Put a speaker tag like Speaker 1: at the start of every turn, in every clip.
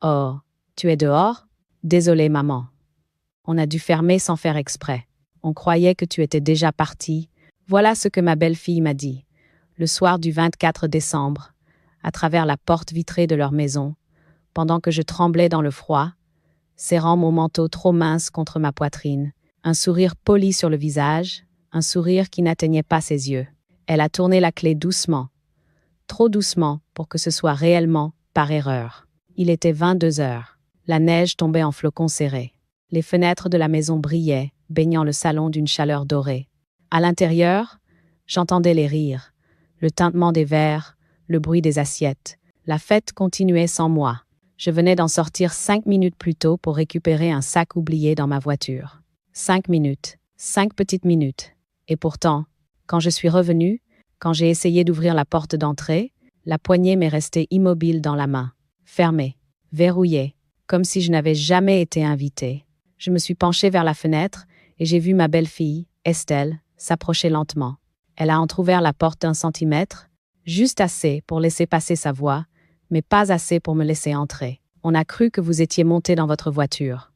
Speaker 1: Oh, tu es dehors? Désolée, maman. On a dû fermer sans faire exprès. On croyait que tu étais déjà partie. Voilà ce que ma belle-fille m'a dit, le soir du 24 décembre, à travers la porte vitrée de leur maison, pendant que je tremblais dans le froid, serrant mon manteau trop mince contre ma poitrine, un sourire poli sur le visage, un sourire qui n'atteignait pas ses yeux. Elle a tourné la clé doucement, trop doucement pour que ce soit réellement par erreur. Il était 22 heures. La neige tombait en flocons serrés. Les fenêtres de la maison brillaient, baignant le salon d'une chaleur dorée. À l'intérieur, j'entendais les rires, le tintement des verres, le bruit des assiettes. La fête continuait sans moi. Je venais d'en sortir 5 minutes plus tôt pour récupérer un sac oublié dans ma voiture. 5 minutes, 5 petites minutes. Et pourtant, quand je suis revenue, quand j'ai essayé d'ouvrir la porte d'entrée, la poignée m'est restée immobile dans la main, fermée, verrouillée, comme si je n'avais jamais été invitée. Je me suis penchée vers la fenêtre et j'ai vu ma belle-fille, Estelle, s'approcher lentement. Elle a entrouvert la porte d'1 centimètre, juste assez pour laisser passer sa voix, mais pas assez pour me laisser entrer. On a cru que vous étiez monté dans votre voiture.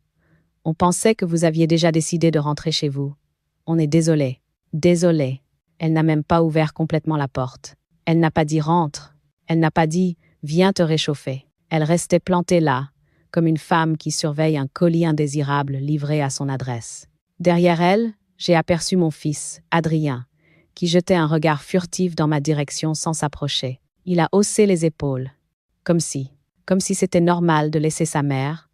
Speaker 1: On pensait que vous aviez déjà décidé de rentrer chez vous. On est désolé. Désolé. Elle n'a même pas ouvert complètement la porte. Elle n'a pas dit « rentre ». Elle n'a pas dit « viens te réchauffer ». Elle restait plantée là, comme une femme qui surveille un colis indésirable livré à son adresse. Derrière elle, j'ai aperçu mon fils, Adrien, qui jetait un regard furtif dans ma direction sans s'approcher. Il a haussé les épaules, comme si c'était normal de laisser sa mère,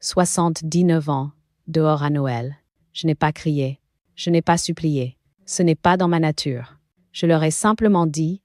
Speaker 1: 79 ans, dehors à Noël. Je n'ai pas crié, je n'ai pas supplié. Ce n'est pas dans ma nature. Je leur ai simplement dit,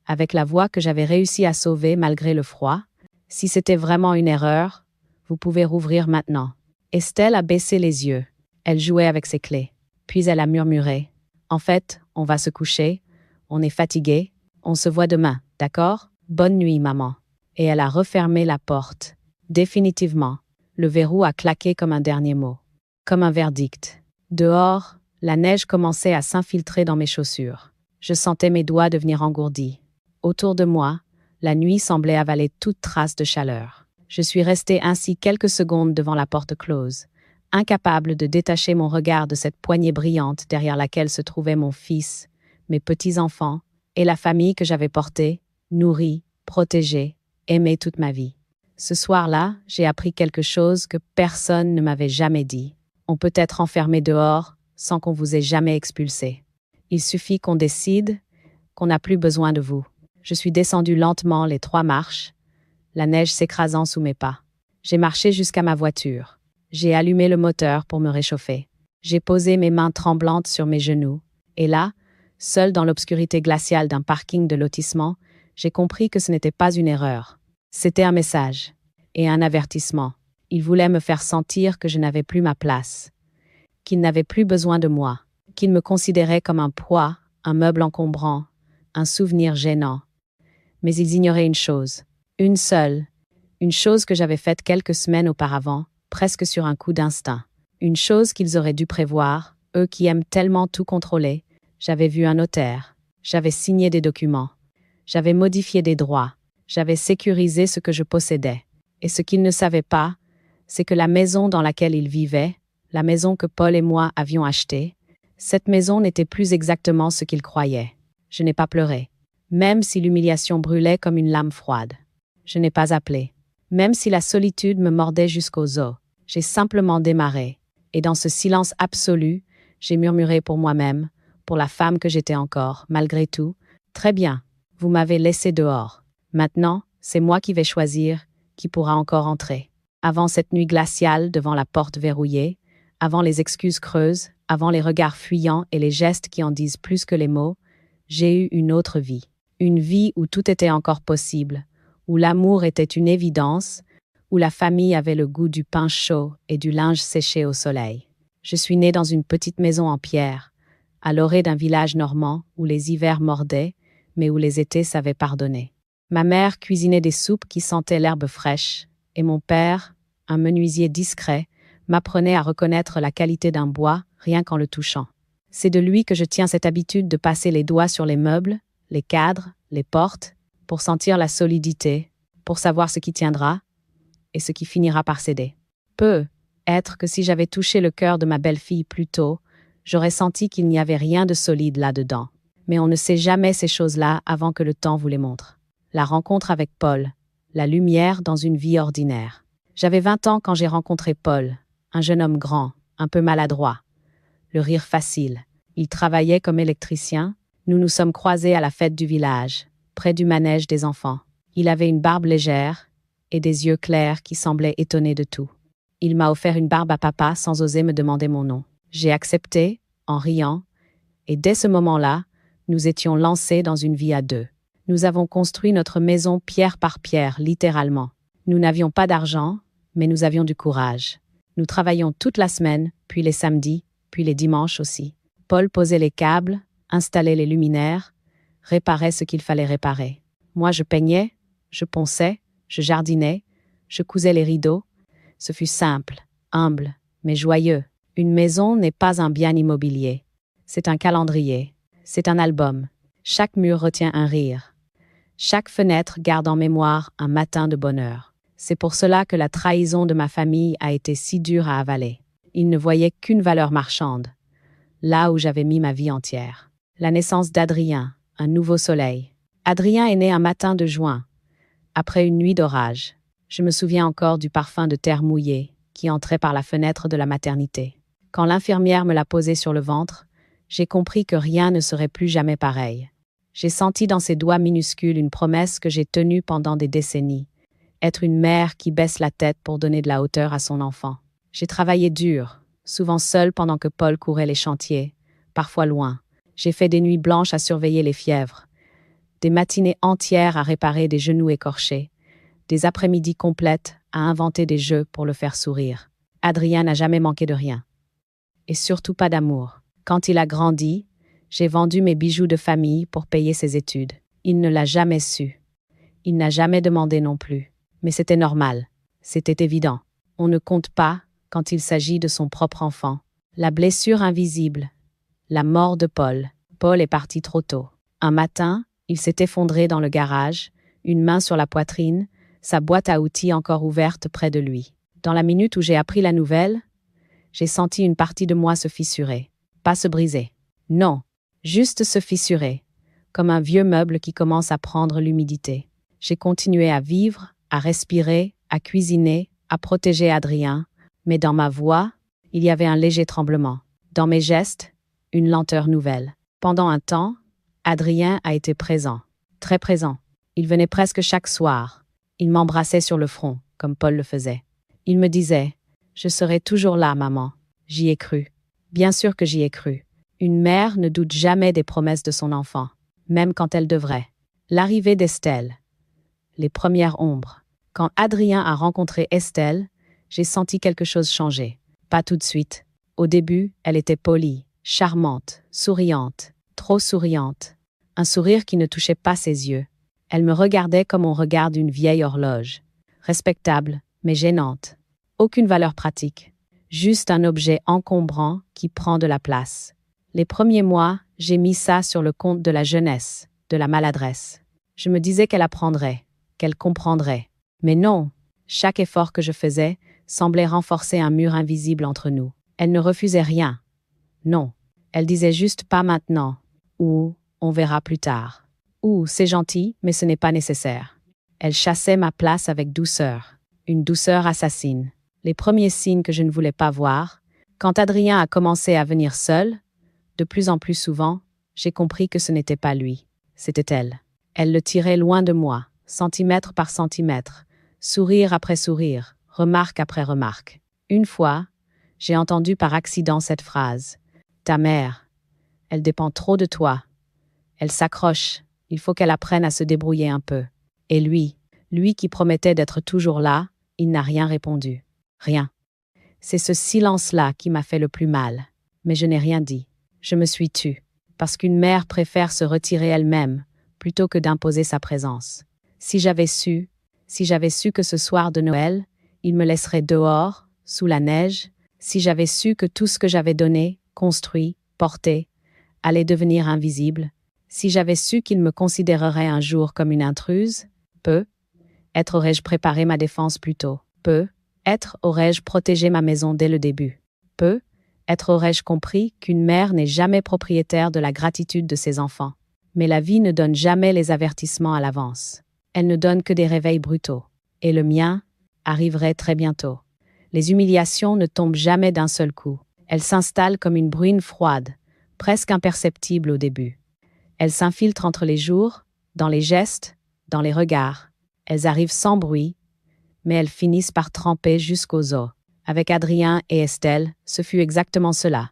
Speaker 1: avec la voix que j'avais réussi à sauver malgré le froid, si c'était vraiment une erreur, vous pouvez rouvrir maintenant. Estelle a baissé les yeux. Elle jouait avec ses clés. Puis elle a murmuré. En fait, on va se coucher. On est fatigué. On se voit demain, d'accord? Bonne nuit, maman. Et elle a refermé la porte. Définitivement. Le verrou a claqué comme un dernier mot. Comme un verdict. Dehors, la neige commençait à s'infiltrer dans mes chaussures. Je sentais mes doigts devenir engourdis. Autour de moi, la nuit semblait avaler toute trace de chaleur. Je suis restée ainsi quelques secondes devant la porte close, incapable de détacher mon regard de cette poignée brillante derrière laquelle se trouvaient mon fils, mes petits-enfants et la famille que j'avais portée, nourrie, protégée, aimée toute ma vie. Ce soir-là, j'ai appris quelque chose que personne ne m'avait jamais dit. On peut être enfermé dehors sans qu'on vous ait jamais expulsé. Il suffit qu'on décide qu'on n'a plus besoin de vous. Je suis descendue lentement les 3 marches, la neige s'écrasant sous mes pas. J'ai marché jusqu'à ma voiture. J'ai allumé le moteur pour me réchauffer. J'ai posé mes mains tremblantes sur mes genoux. Et là, seule dans l'obscurité glaciale d'un parking de lotissement, j'ai compris que ce n'était pas une erreur. C'était un message et un avertissement. Il voulait me faire sentir que je n'avais plus ma place, qu'il n'avait plus besoin de moi, qu'il me considérait comme un poids, un meuble encombrant, un souvenir gênant. Mais ils ignoraient une seule, une chose que j'avais faite quelques semaines auparavant, presque sur un coup d'instinct. Une chose qu'ils auraient dû prévoir, eux qui aiment tellement tout contrôler. J'avais vu un notaire, j'avais signé des documents, j'avais modifié des droits, j'avais sécurisé ce que je possédais. Et ce qu'ils ne savaient pas, c'est que la maison dans laquelle ils vivaient, la maison que Paul et moi avions achetée, cette maison n'était plus exactement ce qu'ils croyaient. Je n'ai pas pleuré, même si l'humiliation brûlait comme une lame froide. Je n'ai pas appelé, même si la solitude me mordait jusqu'aux os. J'ai simplement démarré, et dans ce silence absolu, j'ai murmuré pour moi-même, pour la femme que j'étais encore, malgré tout, « Très bien, vous m'avez laissé dehors. Maintenant, c'est moi qui vais choisir qui pourra encore entrer. » Avant cette nuit glaciale devant la porte verrouillée, avant les excuses creuses, avant les regards fuyants et les gestes qui en disent plus que les mots, j'ai eu une autre vie. Une vie où tout était encore possible, où l'amour était une évidence, où la famille avait le goût du pain chaud et du linge séché au soleil. Je suis née dans une petite maison en pierre, à l'orée d'un village normand où les hivers mordaient, mais où les étés savaient pardonner. Ma mère cuisinait des soupes qui sentaient l'herbe fraîche, et mon père, un menuisier discret, m'apprenait à reconnaître la qualité d'un bois rien qu'en le touchant. C'est de lui que je tiens cette habitude de passer les doigts sur les meubles, les cadres, les portes, pour sentir la solidité, pour savoir ce qui tiendra, et ce qui finira par céder. Peut-être que si j'avais touché le cœur de ma belle-fille plus tôt, j'aurais senti qu'il n'y avait rien de solide là-dedans. Mais on ne sait jamais ces choses-là avant que le temps vous les montre. La rencontre avec Paul, la lumière dans une vie ordinaire. J'avais 20 ans quand j'ai rencontré Paul, un jeune homme grand, un peu maladroit. Le rire facile. Il travaillait comme électricien. Nous nous sommes croisés à la fête du village, près du manège des enfants. Il avait une barbe légère et des yeux clairs qui semblaient étonnés de tout. Il m'a offert une barbe à papa sans oser me demander mon nom. J'ai accepté, en riant, et dès ce moment-là, nous étions lancés dans une vie à deux. Nous avons construit notre maison pierre par pierre, littéralement. Nous n'avions pas d'argent, mais nous avions du courage. Nous travaillions toute la semaine, puis les samedis, puis les dimanches aussi. Paul posait les câbles, installait les luminaires, réparait ce qu'il fallait réparer. Moi, je peignais, je ponçais, je jardinais, je cousais les rideaux. Ce fut simple, humble, mais joyeux. Une maison n'est pas un bien immobilier. C'est un calendrier. C'est un album. Chaque mur retient un rire. Chaque fenêtre garde en mémoire un matin de bonheur. C'est pour cela que la trahison de ma famille a été si dure à avaler. Ils ne voyaient qu'une valeur marchande, là où j'avais mis ma vie entière. La naissance d'Adrien, un nouveau soleil. Adrien est né un matin de juin, après une nuit d'orage. Je me souviens encore du parfum de terre mouillée qui entrait par la fenêtre de la maternité. Quand l'infirmière me l'a posé sur le ventre, j'ai compris que rien ne serait plus jamais pareil. J'ai senti dans ses doigts minuscules une promesse que j'ai tenue pendant des décennies. Être une mère qui baisse la tête pour donner de la hauteur à son enfant. J'ai travaillé dur, souvent seule pendant que Paul courait les chantiers, parfois loin. J'ai fait des nuits blanches à surveiller les fièvres, des matinées entières à réparer des genoux écorchés, des après-midi complètes à inventer des jeux pour le faire sourire. Adrien n'a jamais manqué de rien. Et surtout pas d'amour. Quand il a grandi, j'ai vendu mes bijoux de famille pour payer ses études. Il ne l'a jamais su. Il n'a jamais demandé non plus. Mais c'était normal. C'était évident. On ne compte pas quand il s'agit de son propre enfant. La blessure invisible. La mort de Paul. Paul est parti trop tôt. Un matin, il s'est effondré dans le garage, une main sur la poitrine, sa boîte à outils encore ouverte près de lui. Dans la minute où j'ai appris la nouvelle, j'ai senti une partie de moi se fissurer. Pas se briser. Non, juste se fissurer, comme un vieux meuble qui commence à prendre l'humidité. J'ai continué à vivre, à respirer, à cuisiner, à protéger Adrien, mais dans ma voix, il y avait un léger tremblement. Dans mes gestes, une lenteur nouvelle. Pendant un temps, Adrien a été présent, très présent. Il venait presque chaque soir. Il m'embrassait sur le front, comme Paul le faisait. Il me disait « Je serai toujours là, maman ». J'y ai cru. Bien sûr que j'y ai cru. Une mère ne doute jamais des promesses de son enfant, même quand elle devrait. L'arrivée d'Estelle. Les premières ombres. Quand Adrien a rencontré Estelle, j'ai senti quelque chose changer. Pas tout de suite. Au début, elle était polie, charmante, souriante, trop souriante. Un sourire qui ne touchait pas ses yeux. Elle me regardait comme on regarde une vieille horloge. Respectable, mais gênante. Aucune valeur pratique. Juste un objet encombrant qui prend de la place. Les premiers mois, j'ai mis ça sur le compte de la jeunesse, de la maladresse. Je me disais qu'elle apprendrait, qu'elle comprendrait. Mais non, chaque effort que je faisais semblait renforcer un mur invisible entre nous. Elle ne refusait rien. Non, elle disait juste pas maintenant, ou on verra plus tard. Ou c'est gentil, mais ce n'est pas nécessaire. Elle chassait ma place avec douceur, une douceur assassine. Les premiers signes que je ne voulais pas voir, quand Adrien a commencé à venir seul, de plus en plus souvent, j'ai compris que ce n'était pas lui, c'était elle. Elle le tirait loin de moi, centimètre par centimètre, sourire après sourire, remarque après remarque. Une fois, j'ai entendu par accident cette phrase. « Ta mère, elle dépend trop de toi. Elle s'accroche, il faut qu'elle apprenne à se débrouiller un peu. » Et lui qui promettait d'être toujours là, il n'a rien répondu. Rien. C'est ce silence-là qui m'a fait le plus mal. Mais je n'ai rien dit. Je me suis tue. Parce qu'une mère préfère se retirer elle-même, plutôt que d'imposer sa présence. Si j'avais su que ce soir de Noël, il me laisserait dehors, sous la neige, si j'avais su que tout ce que j'avais donné, construit, porté, allait devenir invisible, si j'avais su qu'il me considérerait un jour comme une intruse, peut-être aurais-je préparé ma défense plus tôt. Peut-être aurais-je protégé ma maison dès le début. Peut-être aurais-je compris qu'une mère n'est jamais propriétaire de la gratitude de ses enfants. Mais la vie ne donne jamais les avertissements à l'avance. Elle ne donne que des réveils brutaux. Et le mien arriverait très bientôt. Les humiliations ne tombent jamais d'un seul coup. Elles s'installent comme une bruine froide, presque imperceptible au début. Elles s'infiltrent entre les jours, dans les gestes, dans les regards. Elles arrivent sans bruit, mais elles finissent par tremper jusqu'aux os. Avec Adrien et Estelle, ce fut exactement cela.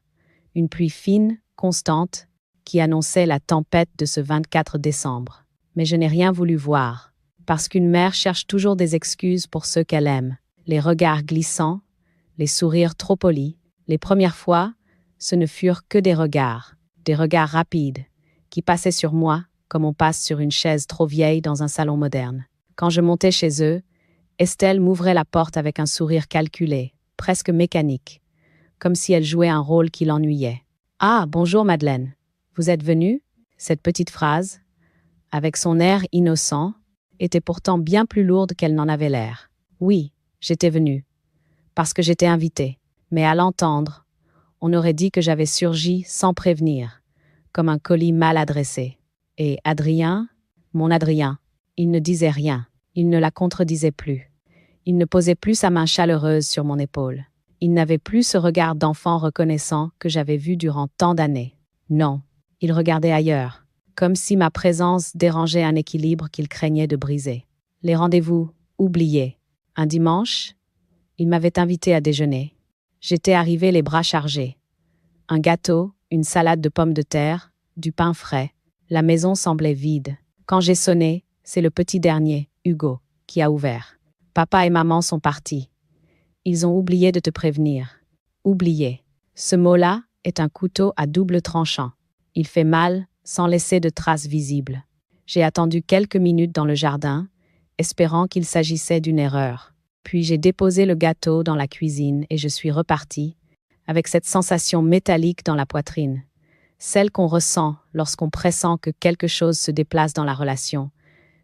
Speaker 1: Une pluie fine, constante, qui annonçait la tempête de ce 24 décembre. Mais je n'ai rien voulu voir, parce qu'une mère cherche toujours des excuses pour ceux qu'elle aime. Les regards glissants, les sourires trop polis. Les premières fois, ce ne furent que des regards rapides, qui passaient sur moi comme on passe sur une chaise trop vieille dans un salon moderne. Quand je montais chez eux, Estelle m'ouvrait la porte avec un sourire calculé, presque mécanique, comme si elle jouait un rôle qui l'ennuyait. « Ah, bonjour Madeleine, vous êtes venue ?» Cette petite phrase, avec son air innocent, était pourtant bien plus lourde qu'elle n'en avait l'air. Oui, j'étais venue, parce que j'étais invitée. Mais à l'entendre, on aurait dit que j'avais surgi sans prévenir, comme un colis mal adressé. Et Adrien, mon Adrien, il ne disait rien, il ne la contredisait plus. Il ne posait plus sa main chaleureuse sur mon épaule. Il n'avait plus ce regard d'enfant reconnaissant que j'avais vu durant tant d'années. Non, il regardait ailleurs, comme si ma présence dérangeait un équilibre qu'il craignait de briser. Les rendez-vous, oubliés. Un dimanche, il m'avait invité à déjeuner. J'étais arrivée les bras chargés. Un gâteau, une salade de pommes de terre, du pain frais. La maison semblait vide. Quand j'ai sonné, c'est le petit dernier, Hugo, qui a ouvert. Papa et maman sont partis. Ils ont oublié de te prévenir. Oublié. Ce mot-là est un couteau à double tranchant. Il fait mal, sans laisser de traces visibles. J'ai attendu quelques minutes dans le jardin, espérant qu'il s'agissait d'une erreur. Puis j'ai déposé le gâteau dans la cuisine et je suis repartie, avec cette sensation métallique dans la poitrine, celle qu'on ressent lorsqu'on pressent que quelque chose se déplace dans la relation,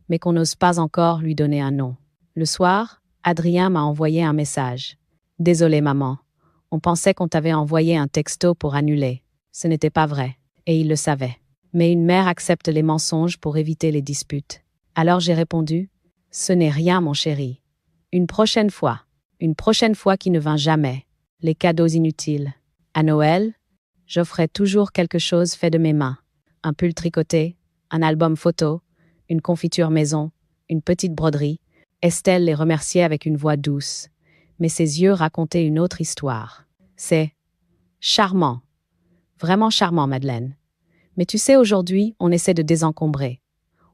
Speaker 1: mais qu'on n'ose pas encore lui donner un nom. Le soir, Adrien m'a envoyé un message. « Désolé maman, on pensait qu'on t'avait envoyé un texto pour annuler. Ce n'était pas vrai, et il le savait. Mais une mère accepte les mensonges pour éviter les disputes. » Alors j'ai répondu « Ce n'est rien mon chéri. Une prochaine fois qui ne vint jamais. Les cadeaux inutiles. À Noël, j'offrais toujours quelque chose fait de mes mains. Un pull tricoté, un album photo, une confiture maison, une petite broderie. » Estelle les remerciait avec une voix douce, mais ses yeux racontaient une autre histoire. « C'est charmant. Vraiment charmant, Madeleine. Mais tu sais, aujourd'hui, on essaie de désencombrer.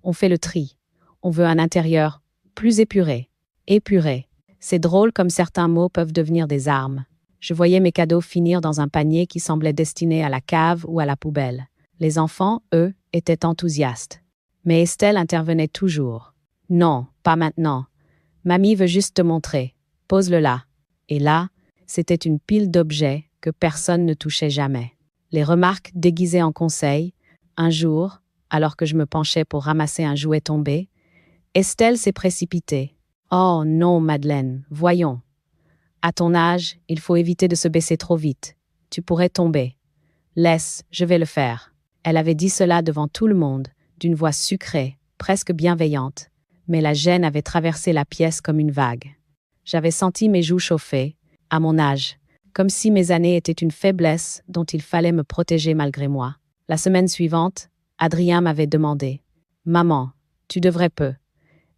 Speaker 1: On fait le tri. On veut un intérieur plus épuré. Épuré. C'est drôle comme certains mots peuvent devenir des armes. Je voyais mes cadeaux finir dans un panier qui semblait destiné à la cave ou à la poubelle. Les enfants, eux, étaient enthousiastes. Mais Estelle intervenait toujours. « Non, pas maintenant. Mamie veut juste te montrer. Pose-le là. » Et là, c'était une pile d'objets que personne ne touchait jamais. Les remarques déguisées en conseils. Un jour, alors que je me penchais pour ramasser un jouet tombé, Estelle s'est précipitée. « Oh non, Madeleine, voyons. À ton âge, il faut éviter de se baisser trop vite. Tu pourrais tomber. Laisse, je vais le faire. » Elle avait dit cela devant tout le monde, d'une voix sucrée, presque bienveillante. Mais la gêne avait traversé la pièce comme une vague. J'avais senti mes joues chauffer, à mon âge, comme si mes années étaient une faiblesse dont il fallait me protéger malgré moi. La semaine suivante, Adrien m'avait demandé « Maman, tu devrais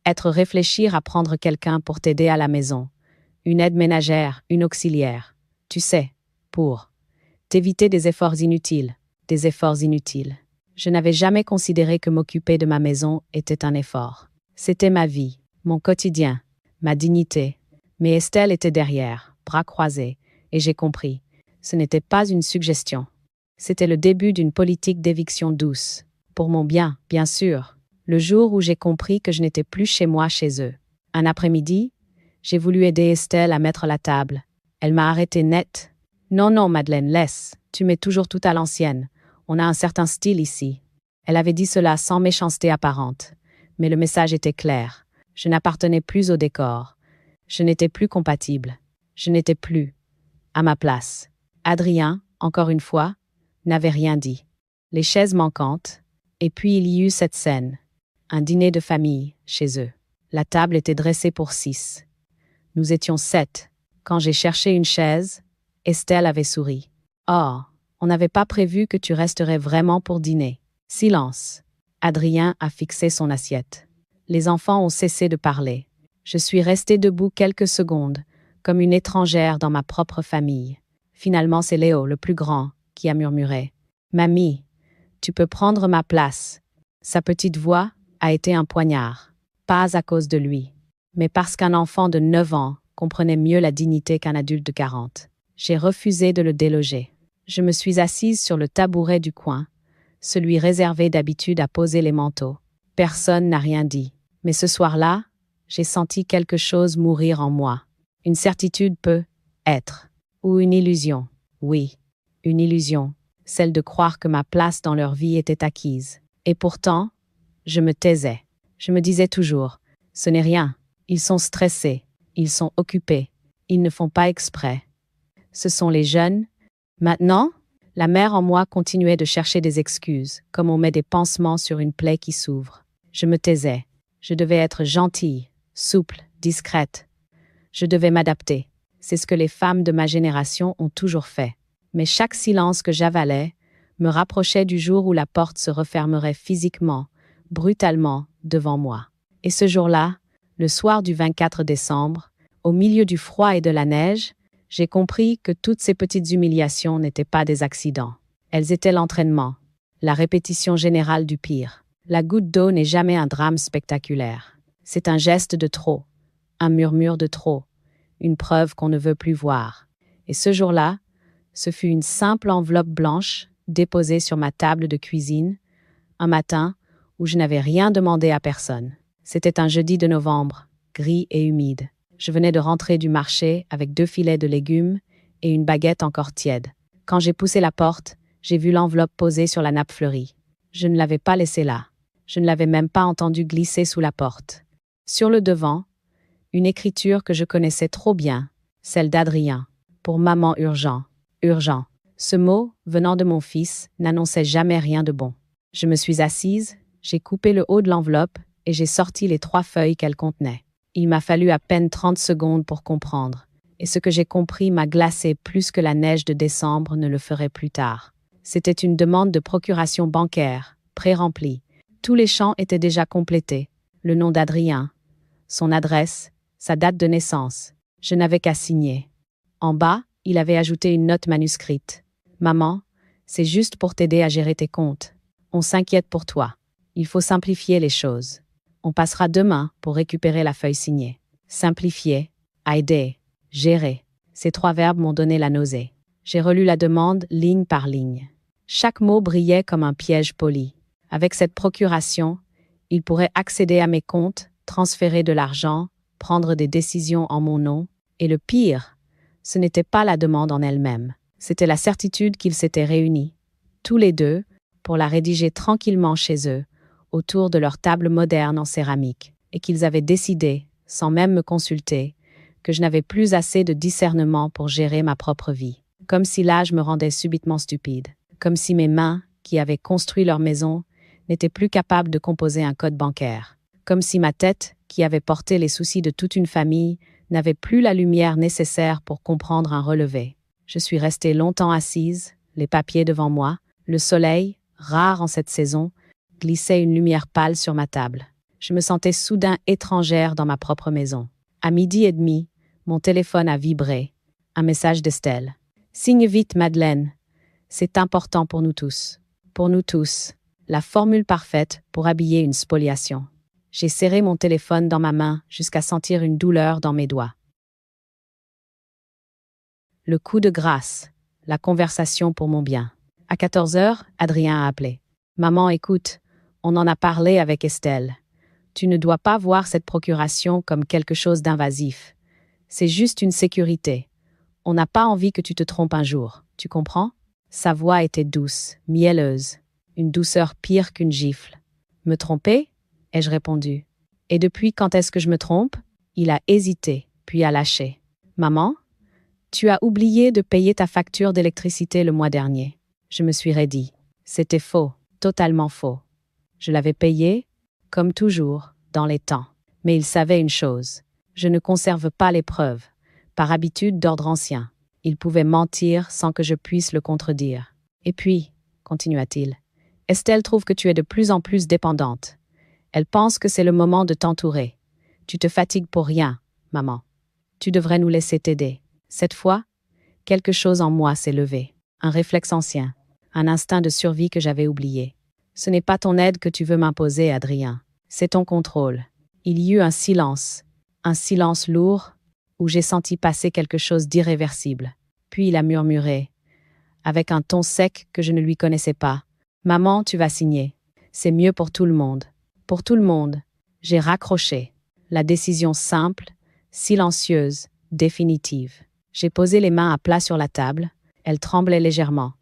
Speaker 1: réfléchir à prendre quelqu'un pour t'aider à la maison. Une aide ménagère, une auxiliaire. Tu sais, pour t'éviter des efforts inutiles. Je n'avais jamais considéré que m'occuper de ma maison était un effort. C'était ma vie, mon quotidien, ma dignité. Mais Estelle était derrière, bras croisés, et j'ai compris. Ce n'était pas une suggestion. C'était le début d'une politique d'éviction douce. Pour mon bien, bien sûr. Le jour où j'ai compris que je n'étais plus chez moi chez eux. Un après-midi, j'ai voulu aider Estelle à mettre la table. Elle m'a arrêté net. « Non, non, Madeleine, laisse. Tu mets toujours tout à l'ancienne. On a un certain style ici. » Elle avait dit cela sans méchanceté apparente. Mais le message était clair. Je n'appartenais plus au décor. Je n'étais plus compatible. Je n'étais plus à ma place. Adrien, encore une fois, n'avait rien dit. Les chaises manquantes, et puis il y eut cette scène. Un dîner de famille, chez eux. La table était dressée pour 6. Nous étions 7. Quand j'ai cherché une chaise, Estelle avait souri. « Oh, on n'avait pas prévu que tu resterais vraiment pour dîner. » Silence. Adrien a fixé son assiette. Les enfants ont cessé de parler. Je suis restée debout quelques secondes, comme une étrangère dans ma propre famille. Finalement, c'est Léo, le plus grand, qui a murmuré. « Mamie, tu peux prendre ma place. » Sa petite voix a été un poignard. Pas à cause de lui, mais parce qu'un enfant de 9 ans comprenait mieux la dignité qu'un adulte de 40. J'ai refusé de le déloger. Je me suis assise sur le tabouret du coin, celui réservé d'habitude à poser les manteaux. Personne n'a rien dit. Mais ce soir-là, j'ai senti quelque chose mourir en moi. Une certitude peut être. Ou une illusion. Oui, une illusion. Celle de croire que ma place dans leur vie était acquise. Et pourtant, je me taisais. Je me disais toujours, ce n'est rien. Ils sont stressés. Ils sont occupés. Ils ne font pas exprès. Ce sont les jeunes. Maintenant, la mère en moi continuait de chercher des excuses, comme on met des pansements sur une plaie qui s'ouvre. Je me taisais. Je devais être gentille, souple, discrète. Je devais m'adapter. C'est ce que les femmes de ma génération ont toujours fait. Mais chaque silence que j'avalais me rapprochait du jour où la porte se refermerait physiquement, brutalement, devant moi. Et ce jour-là, le soir du 24 décembre, au milieu du froid et de la neige, j'ai compris que toutes ces petites humiliations n'étaient pas des accidents. Elles étaient l'entraînement, la répétition générale du pire. La goutte d'eau n'est jamais un drame spectaculaire. C'est un geste de trop, un murmure de trop, une preuve qu'on ne veut plus voir. Et ce jour-là, ce fut une simple enveloppe blanche déposée sur ma table de cuisine, un matin où je n'avais rien demandé à personne. C'était un jeudi de novembre, gris et humide. Je venais de rentrer du marché avec 2 filets de légumes et une baguette encore tiède. Quand j'ai poussé la porte, j'ai vu l'enveloppe posée sur la nappe fleurie. Je ne l'avais pas laissée là. Je ne l'avais même pas entendu glisser sous la porte. Sur le devant, une écriture que je connaissais trop bien, celle d'Adrien. Pour maman urgent. Urgent. Ce mot, venant de mon fils, n'annonçait jamais rien de bon. Je me suis assise, j'ai coupé le haut de l'enveloppe et j'ai sorti les 3 feuilles qu'elle contenait. Il m'a fallu à peine 30 secondes pour comprendre, et ce que j'ai compris m'a glacé plus que la neige de décembre ne le ferait plus tard. C'était une demande de procuration bancaire, pré-remplie. Tous les champs étaient déjà complétés. Le nom d'Adrien, son adresse, sa date de naissance. Je n'avais qu'à signer. En bas, il avait ajouté une note manuscrite. « Maman, c'est juste pour t'aider à gérer tes comptes. On s'inquiète pour toi. Il faut simplifier les choses. On passera demain pour récupérer la feuille signée. » Simplifier, aider, gérer. Ces 3 verbes m'ont donné la nausée. J'ai relu la demande ligne par ligne. Chaque mot brillait comme un piège poli. Avec cette procuration, il pourrait accéder à mes comptes, transférer de l'argent, prendre des décisions en mon nom. Et le pire, ce n'était pas la demande en elle-même. C'était la certitude qu'ils s'étaient réunis, tous les deux, pour la rédiger tranquillement chez eux, autour de leur table moderne en céramique, et qu'ils avaient décidé, sans même me consulter, que je n'avais plus assez de discernement pour gérer ma propre vie. Comme si l'âge me rendait subitement stupide. Comme si mes mains, qui avaient construit leur maison, n'étaient plus capables de composer un code bancaire. Comme si ma tête, qui avait porté les soucis de toute une famille, n'avait plus la lumière nécessaire pour comprendre un relevé. Je suis restée longtemps assise, les papiers devant moi. Le soleil, rare en cette saison, glissait une lumière pâle sur ma table. Je me sentais soudain étrangère dans ma propre maison. À 12h30, mon téléphone a vibré. Un message d'Estelle. « Signe vite, Madeleine. C'est important pour nous tous. Pour nous tous. La formule parfaite pour habiller une spoliation. » J'ai serré mon téléphone dans ma main jusqu'à sentir une douleur dans mes doigts. Le coup de grâce. La conversation pour mon bien. À 14h, Adrien a appelé. « Maman, écoute, on en a parlé avec Estelle. Tu ne dois pas voir cette procuration comme quelque chose d'invasif. C'est juste une sécurité. On n'a pas envie que tu te trompes un jour, tu comprends ?» Sa voix était douce, mielleuse, une douceur pire qu'une gifle. « Me tromper ?» ai-je répondu. « Et depuis quand est-ce que je me trompe ?» Il a hésité, puis a lâché. Maman, tu as oublié de payer ta facture d'électricité le mois dernier. Je me suis raidie. C'était faux, totalement faux. Je l'avais payé, comme toujours, dans les temps. Mais il savait une chose. Je ne conserve pas les preuves, par habitude d'ordre ancien. Il pouvait mentir sans que je puisse le contredire. Et puis, continua-t-il, Estelle trouve que tu es de plus en plus dépendante. Elle pense que c'est le moment de t'entourer. Tu te fatigues pour rien, maman. Tu devrais nous laisser t'aider. Cette fois, quelque chose en moi s'est levé. Un réflexe ancien, un instinct de survie que j'avais oublié. Ce n'est pas ton aide que tu veux m'imposer, Adrien. C'est ton contrôle. Il y eut un silence lourd, où j'ai senti passer quelque chose d'irréversible. Puis il a murmuré, avec un ton sec que je ne lui connaissais pas. « Maman, tu vas signer. C'est mieux pour tout le monde. » Pour tout le monde. J'ai raccroché. La décision simple, silencieuse, définitive. J'ai posé les mains à plat sur la table. Elles tremblaient légèrement.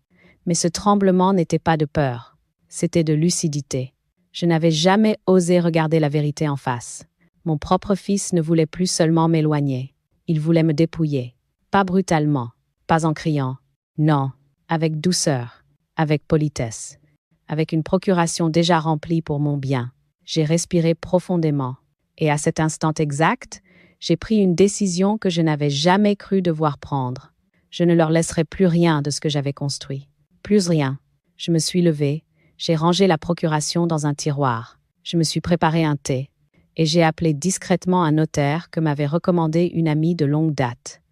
Speaker 1: Mais ce tremblement n'était pas de peur. C'était de lucidité. Je n'avais jamais osé regarder la vérité en face. Mon propre fils ne voulait plus seulement m'éloigner. Il voulait me dépouiller. Pas brutalement, pas en criant. Non, avec douceur, avec politesse, avec une procuration déjà remplie pour mon bien. J'ai respiré profondément. Et à cet instant exact, j'ai pris une décision que je n'avais jamais cru devoir prendre. Je ne leur laisserai plus rien de ce que j'avais construit. Plus rien. Je me suis levée, j'ai rangé la procuration dans un tiroir. Je me suis préparé un thé. Et j'ai appelé discrètement un notaire que m'avait recommandé une amie de longue date.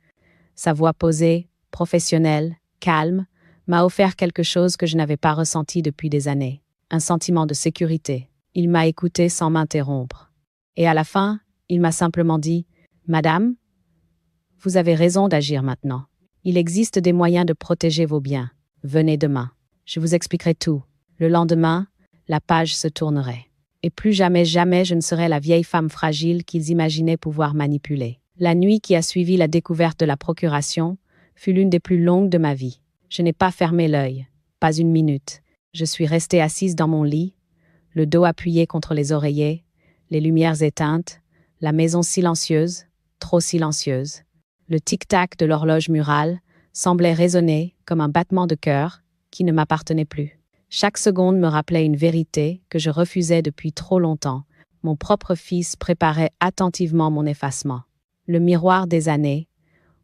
Speaker 1: Sa voix posée, professionnelle, calme, m'a offert quelque chose que je n'avais pas ressenti depuis des années. Un sentiment de sécurité. Il m'a écouté sans m'interrompre. Et à la fin, il m'a simplement dit « Madame, vous avez raison d'agir maintenant. Il existe des moyens de protéger vos biens. Venez demain. Je vous expliquerai tout. » Le lendemain, la page se tournerait. Et plus jamais je ne serai la vieille femme fragile qu'ils imaginaient pouvoir manipuler. La nuit qui a suivi la découverte de la procuration fut l'une des plus longues de ma vie. Je n'ai pas fermé l'œil, pas une minute. Je suis restée assise dans mon lit, le dos appuyé contre les oreillers, les lumières éteintes, la maison silencieuse, trop silencieuse. Le tic-tac de l'horloge murale semblait résonner comme un battement de cœur qui ne m'appartenait plus. Chaque seconde me rappelait une vérité que je refusais depuis trop longtemps. Mon propre fils préparait attentivement mon effacement. Le miroir des années,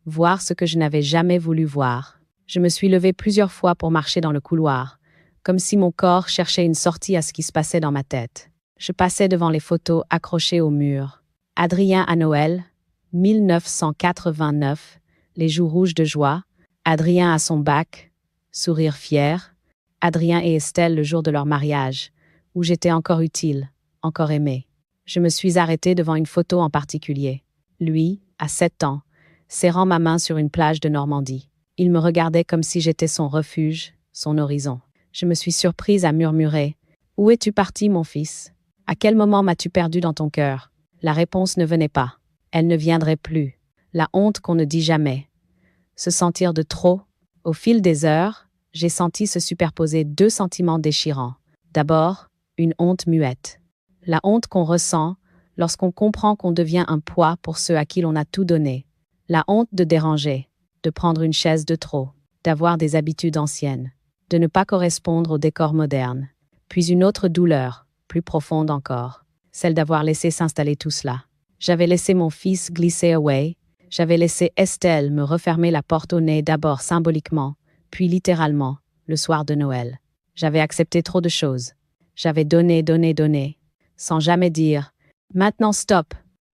Speaker 1: voir ce que je n'avais jamais voulu voir. Je me suis levée plusieurs fois pour marcher dans le couloir, comme si mon corps cherchait une sortie à ce qui se passait dans ma tête. Je passais devant les photos accrochées au mur. Adrien à Noël, 1989, les joues rouges de joie. Adrien à son bac, sourire fier. Adrien et Estelle le jour de leur mariage, où j'étais encore utile, encore aimée. Je me suis arrêtée devant une photo en particulier. Lui, à 7 ans, serrant ma main sur une plage de Normandie. Il me regardait comme si j'étais son refuge, son horizon. Je me suis surprise à murmurer « Où es-tu parti, mon fils? À quel moment m'as-tu perdu dans ton cœur ?» La réponse ne venait pas. Elle ne viendrait plus. La honte qu'on ne dit jamais. Se sentir de trop. Au fil des heures, j'ai senti se superposer deux sentiments déchirants. D'abord, une honte muette. La honte qu'on ressent lorsqu'on comprend qu'on devient un poids pour ceux à qui l'on a tout donné. La honte de déranger, de prendre une chaise de trop, d'avoir des habitudes anciennes, de ne pas correspondre au décor moderne. Puis une autre douleur, plus profonde encore, celle d'avoir laissé s'installer tout cela. J'avais laissé mon fils glisser away, j'avais laissé Estelle me refermer la porte au nez d'abord symboliquement, puis littéralement, le soir de Noël. J'avais accepté trop de choses. J'avais donné, sans jamais dire « Maintenant stop !»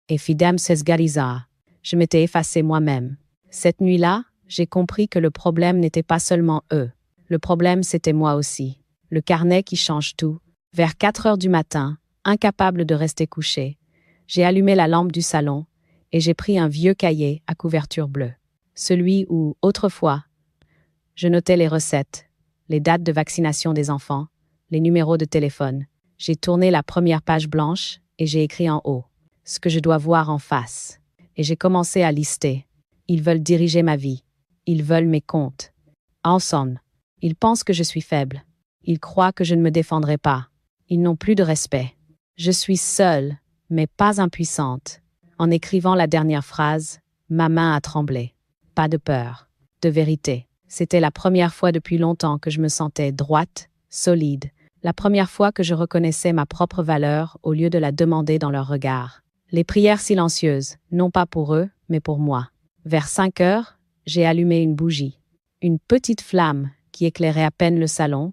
Speaker 1: Et fidem sesgariza. Je m'étais effacée moi-même. Cette nuit-là, j'ai compris que le problème n'était pas seulement eux. Le problème, c'était moi aussi. Le carnet qui change tout. Vers 4 heures du matin, incapable de rester couché, j'ai allumé la lampe du salon et j'ai pris un vieux cahier à couverture bleue. Celui où, autrefois, je notais les recettes, les dates de vaccination des enfants, les numéros de téléphone. J'ai tourné la première page blanche et j'ai écrit en haut ce que je dois voir en face. Et j'ai commencé à lister. Ils veulent diriger ma vie. Ils veulent mes comptes. Ensemble, ils pensent que je suis faible. Ils croient que je ne me défendrai pas. Ils n'ont plus de respect. Je suis seule, mais pas impuissante. En écrivant la dernière phrase, ma main a tremblé. Pas de peur, de vérité. C'était la première fois depuis longtemps que je me sentais droite, solide. La première fois que je reconnaissais ma propre valeur au lieu de la demander dans leur regard. Les prières silencieuses, non pas pour eux, mais pour moi. Vers 5 heures, j'ai allumé une bougie. Une petite flamme qui éclairait à peine le salon,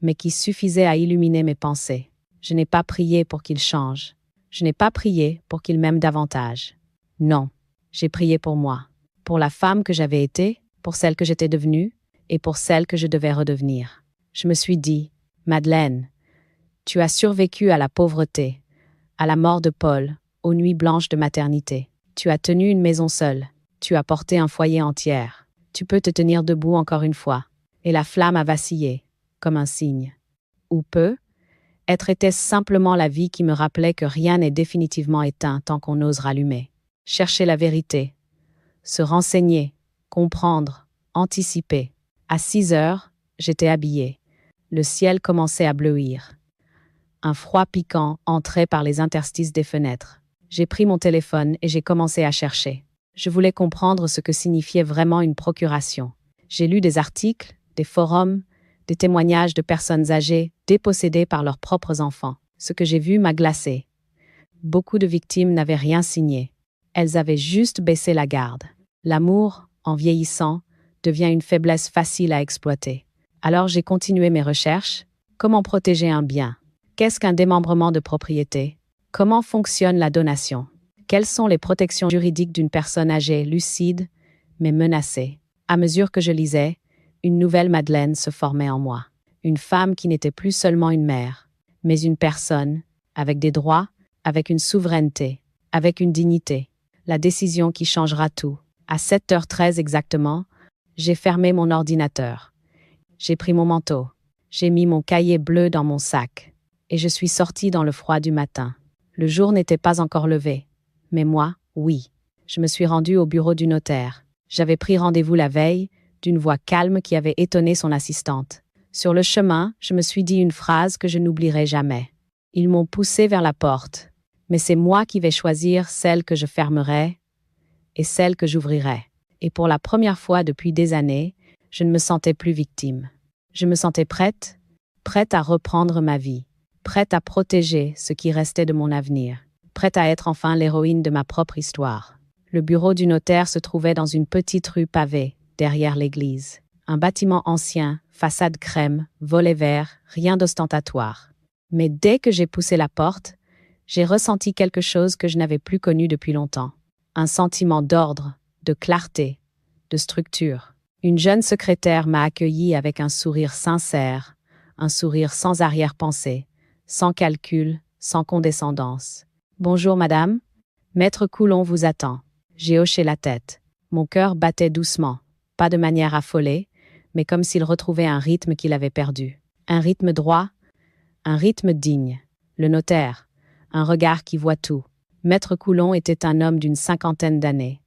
Speaker 1: mais qui suffisait à illuminer mes pensées. Je n'ai pas prié pour qu'il change. Je n'ai pas prié pour qu'il m'aime davantage. Non, j'ai prié pour moi. Pour la femme que j'avais été, pour celle que j'étais devenue, et pour celle que je devais redevenir. Je me suis dit, Madeleine, tu as survécu à la pauvreté, à la mort de Paul, aux nuits blanches de maternité. Tu as tenu une maison seule. Tu as porté un foyer entier. Tu peux te tenir debout encore une fois. Et la flamme a vacillé, comme un signe. Ou peu, être était-ce simplement la vie qui me rappelait que rien n'est définitivement éteint tant qu'on ose rallumer. Chercher la vérité. Se renseigner, comprendre, anticiper. À 6 heures, j'étais habillée. Le ciel commençait à bleuir. Un froid piquant entrait par les interstices des fenêtres. J'ai pris mon téléphone et j'ai commencé à chercher. Je voulais comprendre ce que signifiait vraiment une procuration. J'ai lu des articles, des forums, des témoignages de personnes âgées dépossédées par leurs propres enfants. Ce que j'ai vu m'a glacé. Beaucoup de victimes n'avaient rien signé. Elles avaient juste baissé la garde. L'amour, en vieillissant, devient une faiblesse facile à exploiter. Alors j'ai continué mes recherches. Comment protéger un bien? Qu'est-ce qu'un démembrement de propriété? Comment fonctionne la donation? Quelles sont les protections juridiques d'une personne âgée, lucide, mais menacée? À mesure que je lisais, une nouvelle Madeleine se formait en moi. Une femme qui n'était plus seulement une mère, mais une personne, avec des droits, avec une souveraineté, avec une dignité. La décision qui changera tout. À 7h13 exactement, j'ai fermé mon ordinateur. J'ai pris mon manteau. J'ai mis mon cahier bleu dans mon sac. Et je suis sortie dans le froid du matin. Le jour n'était pas encore levé. Mais moi, oui. Je me suis rendue au bureau du notaire. J'avais pris rendez-vous la veille, d'une voix calme qui avait étonné son assistante. Sur le chemin, je me suis dit une phrase que je n'oublierai jamais. Ils m'ont poussée vers la porte. Mais c'est moi qui vais choisir celle que je fermerai et celle que j'ouvrirai. Et pour la première fois depuis des années, je ne me sentais plus victime. Je me sentais prête à reprendre ma vie, prête à protéger ce qui restait de mon avenir, prête à être enfin l'héroïne de ma propre histoire. Le bureau du notaire se trouvait dans une petite rue pavée, derrière l'église. Un bâtiment ancien, façade crème, volets verts, rien d'ostentatoire. Mais dès que j'ai poussé la porte, j'ai ressenti quelque chose que je n'avais plus connu depuis longtemps. Un sentiment d'ordre, de clarté, de structure. Une jeune secrétaire m'a accueilli avec un sourire sincère, un sourire sans arrière-pensée, sans calcul, sans condescendance. « Bonjour madame, Maître Coulon vous attend. » J'ai hoché la tête. Mon cœur battait doucement, pas de manière affolée, mais comme s'il retrouvait un rythme qu'il avait perdu. Un rythme droit, un rythme digne. Le notaire, un regard qui voit tout. Maître Coulon était un homme d'une 50aine d'années.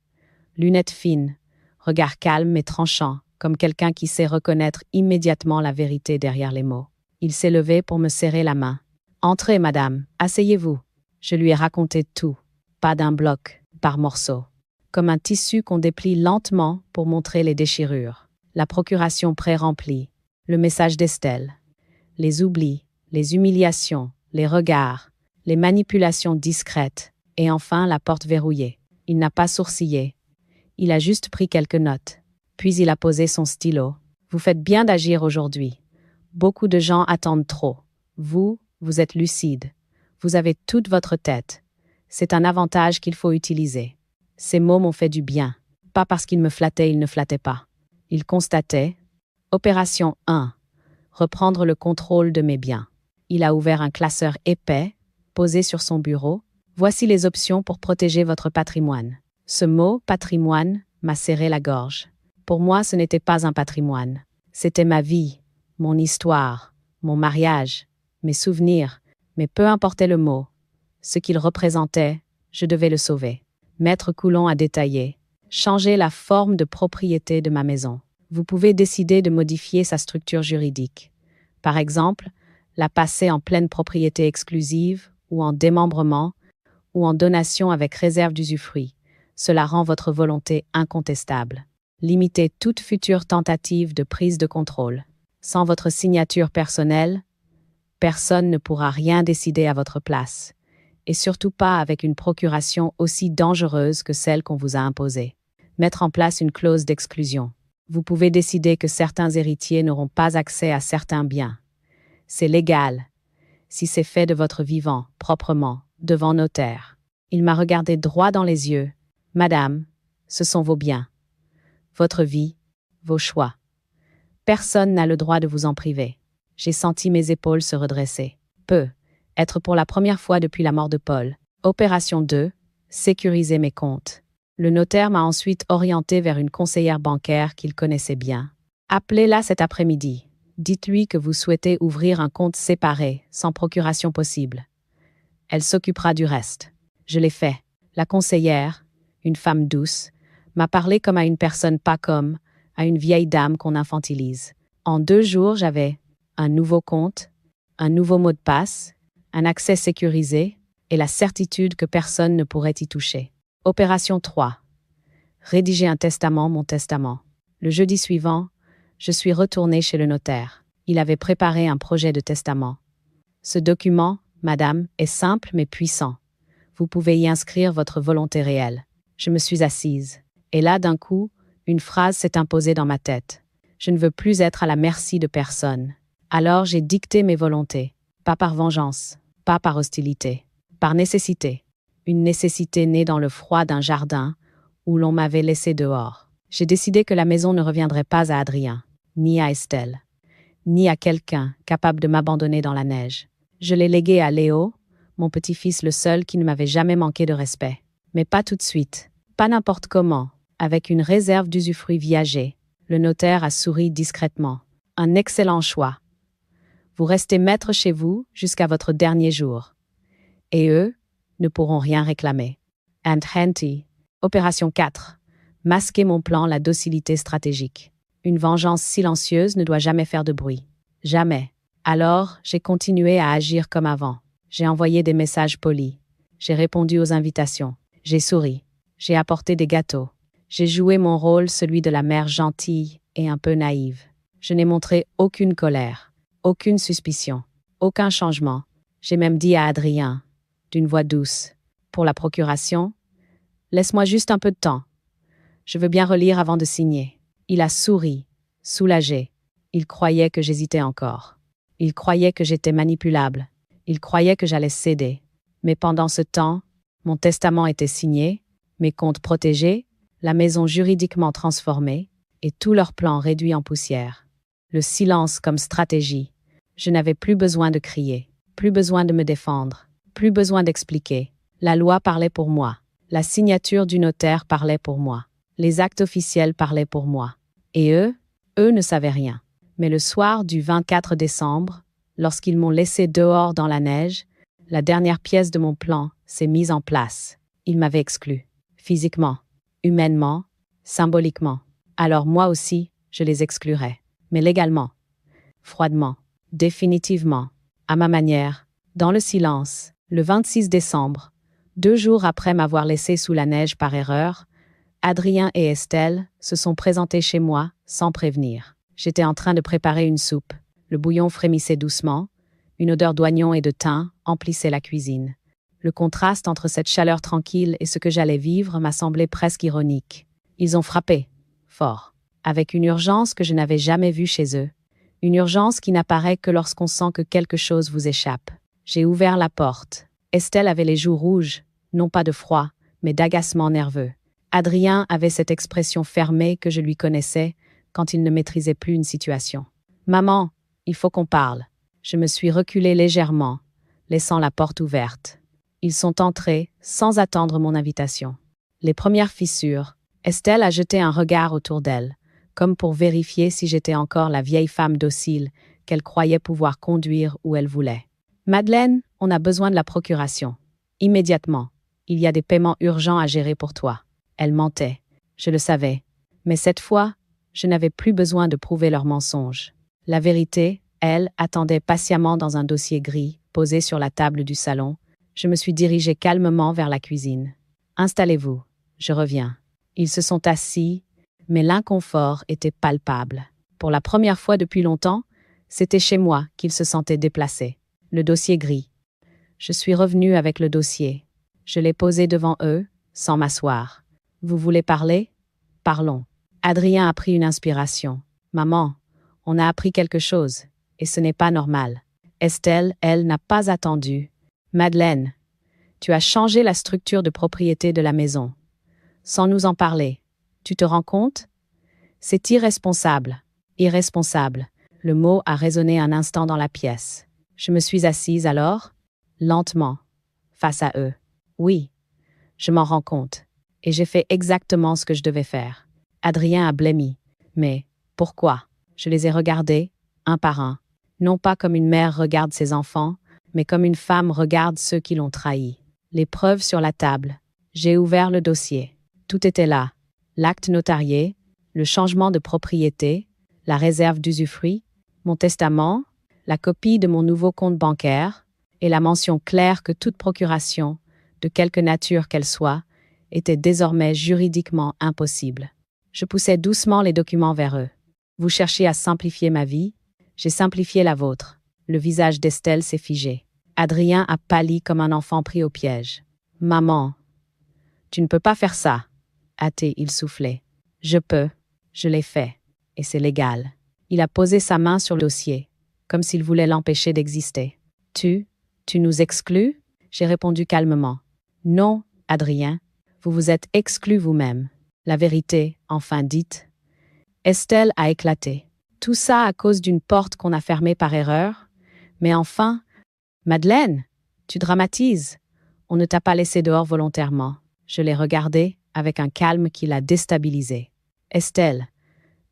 Speaker 1: Lunettes fines, regard calme mais tranchant, comme quelqu'un qui sait reconnaître immédiatement la vérité derrière les mots. Il s'est levé pour me serrer la main. « Entrez, madame, asseyez-vous. » Je lui ai raconté tout, pas d'un bloc, par morceaux. Comme un tissu qu'on déplie lentement pour montrer les déchirures. La procuration pré-remplie, le message d'Estelle. Les oublis, les humiliations, les regards, les manipulations discrètes, et enfin la porte verrouillée. Il n'a pas sourcillé. Il a juste pris quelques notes. Puis il a posé son stylo. « Vous faites bien d'agir aujourd'hui. Beaucoup de gens attendent trop. Vous êtes lucide. Vous avez toute votre tête. C'est un avantage qu'il faut utiliser. » Ces mots m'ont fait du bien. Pas parce qu'ils me flattaient, ils ne flattaient pas. Ils constataient. Opération 1. Reprendre le contrôle de mes biens. Il a ouvert un classeur épais, posé sur son bureau. Voici les options pour protéger votre patrimoine. Ce mot, patrimoine, m'a serré la gorge. Pour moi, ce n'était pas un patrimoine. C'était ma vie, mon histoire, mon mariage, mes souvenirs. Mais peu importait le mot. Ce qu'il représentait, je devais le sauver. Maître Coulon a détaillé. Changer la forme de propriété de ma maison. Vous pouvez décider de modifier sa structure juridique. Par exemple, la passer en pleine propriété exclusive ou en démembrement, ou en donation avec réserve d'usufruit. Cela rend votre volonté incontestable. Limitez toute future tentative de prise de contrôle. Sans votre signature personnelle, personne ne pourra rien décider à votre place. Et surtout pas avec une procuration aussi dangereuse que celle qu'on vous a imposée. Mettre en place une clause d'exclusion. Vous pouvez décider que certains héritiers n'auront pas accès à certains biens. C'est légal, si c'est fait de votre vivant, proprement, devant notaire. Il m'a regardé droit dans les yeux. Madame, ce sont vos biens. Votre vie, vos choix. Personne n'a le droit de vous en priver. J'ai senti mes épaules se redresser. Être pour la première fois depuis la mort de Paul. Opération 2, sécuriser mes comptes. Le notaire m'a ensuite orienté vers une conseillère bancaire qu'il connaissait bien. Appelez-la cet après-midi. Dites-lui que vous souhaitez ouvrir un compte séparé, sans procuration possible. Elle s'occupera du reste. Je l'ai fait. La conseillère, une femme douce, m'a parlé comme à une personne pas comme à une vieille dame qu'on infantilise. En 2 jours, j'avais un nouveau compte, un nouveau mot de passe, un accès sécurisé et la certitude que personne ne pourrait y toucher. Opération 3. Rédiger un testament, mon testament. Le jeudi suivant, je suis retournée chez le notaire. Il avait préparé un projet de testament. Ce document, madame, est simple mais puissant. Vous pouvez y inscrire votre volonté réelle. Je me suis assise. Et là, d'un coup, une phrase s'est imposée dans ma tête. Je ne veux plus être à la merci de personne. Alors j'ai dicté mes volontés. Pas par vengeance, pas par hostilité, par nécessité. Une nécessité née dans le froid d'un jardin où l'on m'avait laissé dehors. J'ai décidé que la maison ne reviendrait pas à Adrien, ni à Estelle, ni à quelqu'un capable de m'abandonner dans la neige. Je l'ai léguée à Léo, mon petit-fils le seul qui ne m'avait jamais manqué de respect. Mais pas tout de suite, pas n'importe comment, avec une réserve d'usufruit viager. Le notaire a souri discrètement. Un excellent choix. Vous restez maître chez vous jusqu'à votre dernier jour. Et eux ne pourront rien réclamer. And Henty. Opération 4. Masquer mon plan, la docilité stratégique. Une vengeance silencieuse ne doit jamais faire de bruit. Jamais. Alors, j'ai continué à agir comme avant. J'ai envoyé des messages polis. J'ai répondu aux invitations. J'ai souri. J'ai apporté des gâteaux. J'ai joué mon rôle, celui de la mère gentille et un peu naïve. Je n'ai montré aucune colère, aucune suspicion, aucun changement. J'ai même dit à Adrien, d'une voix douce, pour la procuration, « Laisse-moi juste un peu de temps. Je veux bien relire avant de signer. » Il a souri, soulagé. Il croyait que j'hésitais encore. Il croyait que j'étais manipulable. Il croyait que j'allais céder. Mais pendant ce temps, mon testament était signé, mes comptes protégés, la maison juridiquement transformée, et tous leurs plans réduits en poussière. Le silence comme stratégie. Je n'avais plus besoin de crier, plus besoin de me défendre, plus besoin d'expliquer. La loi parlait pour moi. La signature du notaire parlait pour moi. Les actes officiels parlaient pour moi. Et eux ne savaient rien. Mais le soir du 24 décembre, lorsqu'ils m'ont laissé dehors dans la neige, la dernière pièce de mon plan s'est mise en place. Ils m'avaient exclu. Physiquement, humainement, symboliquement. Alors moi aussi, je les exclurais. Mais légalement, froidement, définitivement, à ma manière, dans le silence, le 26 décembre, 2 jours après m'avoir laissé sous la neige par erreur, Adrien et Estelle se sont présentés chez moi sans prévenir. J'étais en train de préparer une soupe. Le bouillon frémissait doucement. Une odeur d'oignon et de thym emplissait la cuisine. Le contraste entre cette chaleur tranquille et ce que j'allais vivre m'a semblé presque ironique. Ils ont frappé, fort, avec une urgence que je n'avais jamais vue chez eux. Une urgence qui n'apparaît que lorsqu'on sent que quelque chose vous échappe. J'ai ouvert la porte. Estelle avait les joues rouges, non pas de froid, mais d'agacement nerveux. Adrien avait cette expression fermée que je lui connaissais quand il ne maîtrisait plus une situation. « Maman, il faut qu'on parle. » Je me suis reculée légèrement, laissant la porte ouverte. Ils sont entrés sans attendre mon invitation. Les premières fissures, Estelle a jeté un regard autour d'elle, comme pour vérifier si j'étais encore la vieille femme docile qu'elle croyait pouvoir conduire où elle voulait. « Madeleine, on a besoin de la procuration. Immédiatement. Il y a des paiements urgents à gérer pour toi. » Elle mentait. Je le savais. Mais cette fois, je n'avais plus besoin de prouver leurs mensonges. La vérité, elle, attendait patiemment dans un dossier gris, posé sur la table du salon, Je me suis dirigée calmement vers la cuisine. Installez-vous, je reviens. Ils se sont assis, mais l'inconfort était palpable. Pour la première fois depuis longtemps, c'était chez moi qu'ils se sentaient déplacés. Le dossier gris. Je suis revenue avec le dossier. Je l'ai posé devant eux, sans m'asseoir. Vous voulez parler? Parlons. Adrien a pris une inspiration. Maman, on a appris quelque chose, et ce n'est pas normal. Estelle, elle, n'a pas attendu. Madeleine, tu as changé la structure de propriété de la maison. Sans nous en parler. Tu te rends compte? C'est irresponsable. Irresponsable. Le mot a résonné un instant dans la pièce. Je me suis assise alors, lentement, face à eux. Oui, je m'en rends compte. Et j'ai fait exactement ce que je devais faire. Adrien a blêmi. Mais pourquoi? Je les ai regardés, un par un. Non pas comme une mère regarde ses enfants, mais comme une femme regarde ceux qui l'ont trahi. Les preuves sur la table. J'ai ouvert le dossier. Tout était là. L'acte notarié, le changement de propriété, la réserve d'usufruit, mon testament, la copie de mon nouveau compte bancaire et la mention claire que toute procuration, de quelque nature qu'elle soit, était désormais juridiquement impossible. Je poussais doucement les documents vers eux. Vous cherchiez à simplifier ma vie, j'ai simplifié la vôtre. Le visage d'Estelle s'est figé. Adrien a pâli comme un enfant pris au piège. Maman, tu ne peux pas faire ça, a-t-il soufflé. Je peux, je l'ai fait, et c'est légal. Il a posé sa main sur le dossier, comme s'il voulait l'empêcher d'exister. Tu nous exclus? J'ai répondu calmement. Non, Adrien, vous vous êtes exclu vous-même. La vérité, enfin dite. Estelle a éclaté. Tout ça à cause d'une porte qu'on a fermée par erreur. Mais enfin, Madeleine, tu dramatises. On ne t'a pas laissé dehors volontairement. Je l'ai regardée avec un calme qui l'a déstabilisée. Estelle,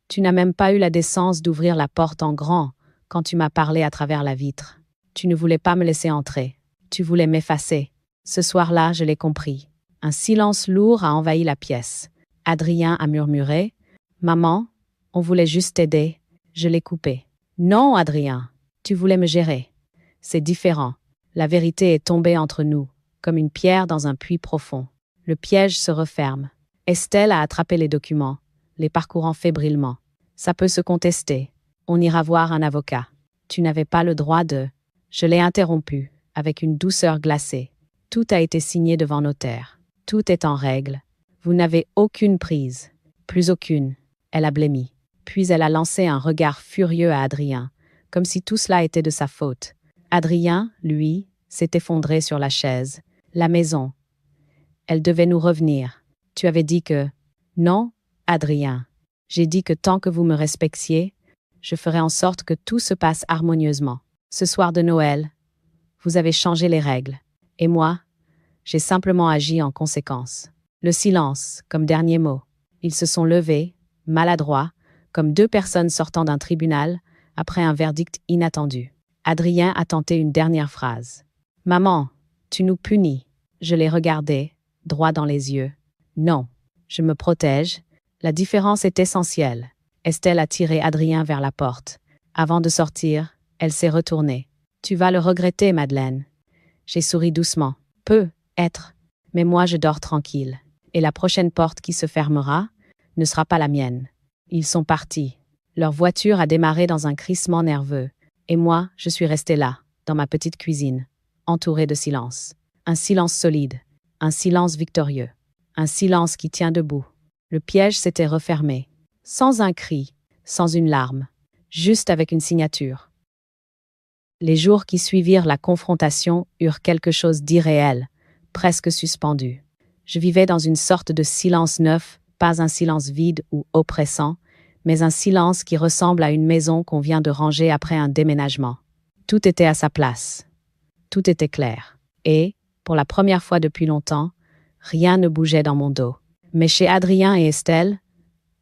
Speaker 1: tu n'as même pas eu la décence d'ouvrir la porte en grand quand tu m'as parlé à travers la vitre. Tu ne voulais pas me laisser entrer. Tu voulais m'effacer. Ce soir-là, je l'ai compris. Un silence lourd a envahi la pièce. Adrien a murmuré « Maman, on voulait juste t'aider. » Je l'ai coupé. « Non, Adrien, tu voulais me gérer. C'est différent. La vérité est tombée entre nous, comme une pierre dans un puits profond. Le piège se referme. Estelle a attrapé les documents, les parcourant fébrilement. Ça peut se contester. On ira voir un avocat. Tu n'avais pas le droit de... Je l'ai interrompu, avec une douceur glacée. Tout a été signé devant notaire. Tout est en règle. Vous n'avez aucune prise. Plus aucune. Elle a blêmi. Puis elle a lancé un regard furieux à Adrien, comme si tout cela était de sa faute. Adrien, lui, s'est effondré sur la chaise. La maison. Elle devait nous revenir. Tu avais dit que... Non, Adrien. J'ai dit que tant que vous me respectiez, je ferai en sorte que tout se passe harmonieusement. Ce soir de Noël, vous avez changé les règles. Et moi, j'ai simplement agi en conséquence. Le silence, comme dernier mot. Ils se sont levés, maladroits, comme deux personnes sortant d'un tribunal, après un verdict inattendu. Adrien a tenté une dernière phrase. « Maman, tu nous punis. » Je l'ai regardé, droit dans les yeux. « Non, je me protège. La différence est essentielle. » Estelle a tiré Adrien vers la porte. Avant de sortir, elle s'est retournée. « Tu vas le regretter, Madeleine. » J'ai souri doucement. « Peut être, mais moi je dors tranquille. Et la prochaine porte qui se fermera ne sera pas la mienne. » Ils sont partis. Leur voiture a démarré dans un crissement nerveux. Et moi, je suis restée là, dans ma petite cuisine, entourée de silence. Un silence solide, un silence victorieux, un silence qui tient debout. Le piège s'était refermé, sans un cri, sans une larme, juste avec une signature. Les jours qui suivirent la confrontation eurent quelque chose d'irréel, presque suspendu. Je vivais dans une sorte de silence neuf, pas un silence vide ou oppressant, mais un silence qui ressemble à une maison qu'on vient de ranger après un déménagement. Tout était à sa place. Tout était clair. Et, pour la première fois depuis longtemps, rien ne bougeait dans mon dos. Mais chez Adrien et Estelle,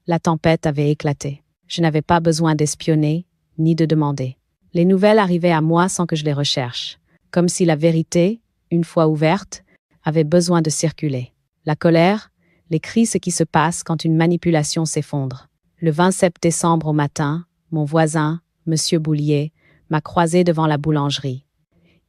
Speaker 1: la tempête avait éclaté. Je n'avais pas besoin d'espionner, ni de demander. Les nouvelles arrivaient à moi sans que je les recherche, comme si la vérité, une fois ouverte, avait besoin de circuler. La colère, les cris, ce qui se passe quand une manipulation s'effondre. Le 27 décembre au matin, mon voisin, Monsieur Boulier, m'a croisé devant la boulangerie.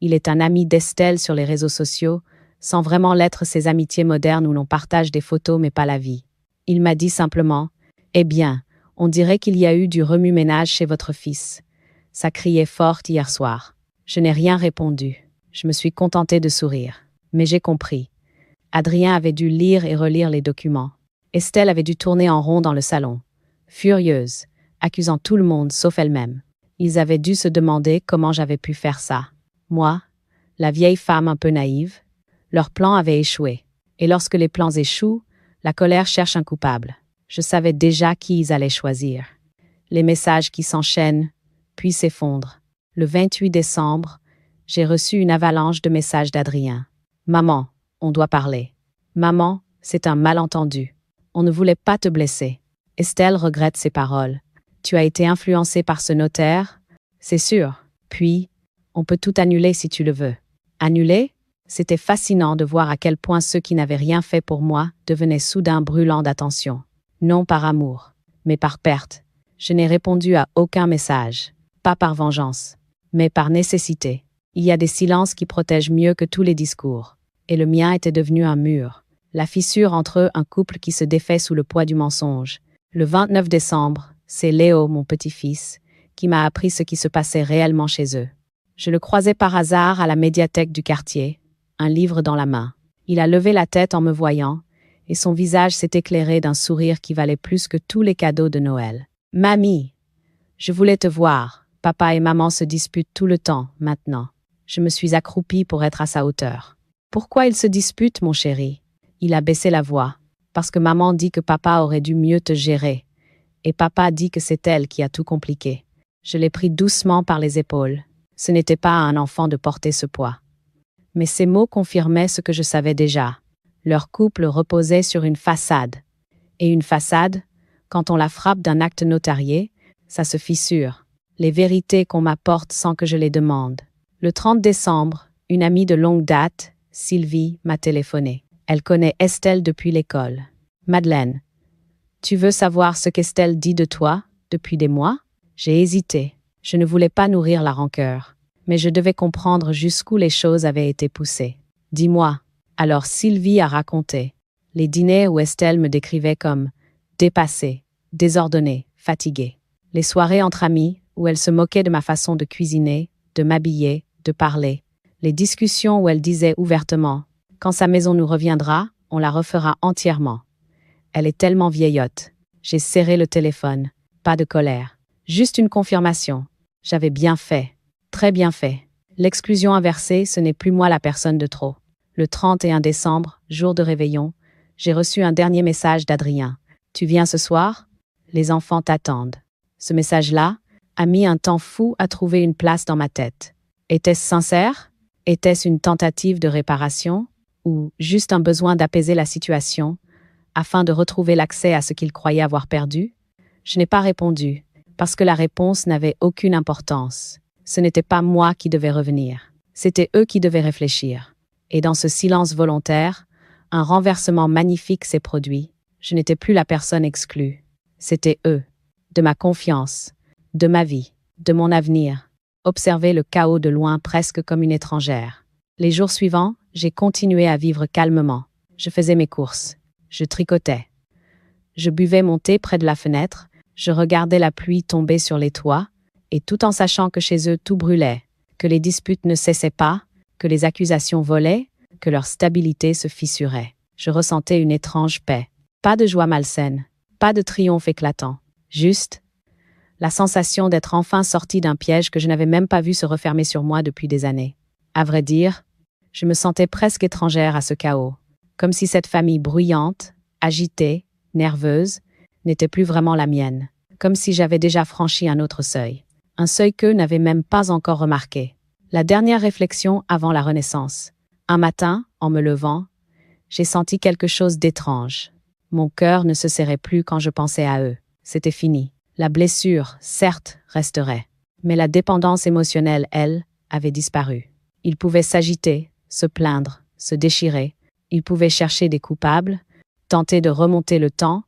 Speaker 1: Il est un ami d'Estelle sur les réseaux sociaux, sans vraiment l'être ces amitiés modernes où l'on partage des photos mais pas la vie. Il m'a dit simplement « Eh bien, on dirait qu'il y a eu du remue-ménage chez votre fils. Ça criait fort hier soir. » Je n'ai rien répondu. Je me suis contentée de sourire. Mais j'ai compris. Adrien avait dû lire et relire les documents. Estelle avait dû tourner en rond dans le salon, furieuse, accusant tout le monde sauf elle-même. Ils avaient dû se demander comment j'avais pu faire ça. Moi, la vieille femme un peu naïve, leur plan avait échoué. Et lorsque les plans échouent, la colère cherche un coupable. Je savais déjà qui ils allaient choisir. Les messages qui s'enchaînent, puis s'effondrent. Le 28 décembre, j'ai reçu une avalanche de messages d'Adrien. « Maman, on doit parler. Maman, c'est un malentendu. On ne voulait pas te blesser. Estelle regrette ses paroles. Tu as été influencée par ce notaire? C'est sûr. Puis, on peut tout annuler si tu le veux. » Annuler? C'était fascinant de voir à quel point ceux qui n'avaient rien fait pour moi devenaient soudain brûlants d'attention. Non par amour, mais par perte. Je n'ai répondu à aucun message. Pas par vengeance, mais par nécessité. Il y a des silences qui protègent mieux que tous les discours. Et le mien était devenu un mur. La fissure entre eux, un couple qui se défait sous le poids du mensonge. Le 29 décembre, c'est Léo, mon petit-fils, qui m'a appris ce qui se passait réellement chez eux. Je le croisais par hasard à la médiathèque du quartier, un livre dans la main. Il a levé la tête en me voyant, et son visage s'est éclairé d'un sourire qui valait plus que tous les cadeaux de Noël. « Mamie, je voulais te voir. Papa et maman se disputent tout le temps, maintenant. » Je me suis accroupie pour être à sa hauteur. « Pourquoi ils se disputent, mon chéri ?» Il a baissé la voix. « Parce que maman dit que papa aurait dû mieux te gérer. Et papa dit que c'est elle qui a tout compliqué. » Je l'ai pris doucement par les épaules. Ce n'était pas à un enfant de porter ce poids. Mais ces mots confirmaient ce que je savais déjà. Leur couple reposait sur une façade. Et une façade, quand on la frappe d'un acte notarié, ça se fissure. Les vérités qu'on m'apporte sans que je les demande. Le 30 décembre, une amie de longue date, Sylvie, m'a téléphoné. Elle connaît Estelle depuis l'école. « Madeleine, tu veux savoir ce qu'Estelle dit de toi depuis des mois ?» J'ai hésité. Je ne voulais pas nourrir la rancœur. Mais je devais comprendre jusqu'où les choses avaient été poussées. « Dis-moi. » Alors Sylvie a raconté. Les dîners où Estelle me décrivait comme dépassée, désordonnée, fatiguée. Les soirées entre amis où elle se moquait de ma façon de cuisiner, de m'habiller, de parler. Les discussions où elle disait ouvertement « Quand sa maison nous reviendra, on la refera entièrement. » Elle est tellement vieillotte. J'ai serré le téléphone. Pas de colère. Juste une confirmation. J'avais bien fait. Très bien fait. L'exclusion inversée, ce n'est plus moi la personne de trop. Le 31 décembre, jour de réveillon, j'ai reçu un dernier message d'Adrien. « Tu viens ce soir? Les enfants t'attendent. » Ce message-là a mis un temps fou à trouver une place dans ma tête. Était-ce sincère? Était-ce une tentative de réparation? Ou juste un besoin d'apaiser la situation afin de retrouver l'accès à ce qu'il croyait avoir perdu? Je n'ai pas répondu, parce que la réponse n'avait aucune importance. Ce n'était pas moi qui devais revenir. C'était eux qui devaient réfléchir. Et dans ce silence volontaire, un renversement magnifique s'est produit. Je n'étais plus la personne exclue. C'était eux. De ma confiance, de ma vie, de mon avenir. Observer le chaos de loin presque comme une étrangère. Les jours suivants, j'ai continué à vivre calmement. Je faisais mes courses. Je tricotais. Je buvais mon thé près de la fenêtre. Je regardais la pluie tomber sur les toits. Et tout en sachant que chez eux tout brûlait, que les disputes ne cessaient pas, que les accusations volaient, que leur stabilité se fissurait. Je ressentais une étrange paix. Pas de joie malsaine, pas de triomphe éclatant. Juste la sensation d'être enfin sortie d'un piège que je n'avais même pas vu se refermer sur moi depuis des années. À vrai dire, je me sentais presque étrangère à ce chaos, comme si cette famille bruyante, agitée, nerveuse, n'était plus vraiment la mienne, comme si j'avais déjà franchi un autre seuil. Un seuil qu'eux n'avaient même pas encore remarqué. La dernière réflexion avant la Renaissance. Un matin, en me levant, j'ai senti quelque chose d'étrange. Mon cœur ne se serrait plus quand je pensais à eux. C'était fini. La blessure, certes, resterait. Mais la dépendance émotionnelle, elle, avait disparu. Ils pouvaient s'agiter, se plaindre, se déchirer. Ils pouvaient chercher des coupables, tenter de remonter le temps,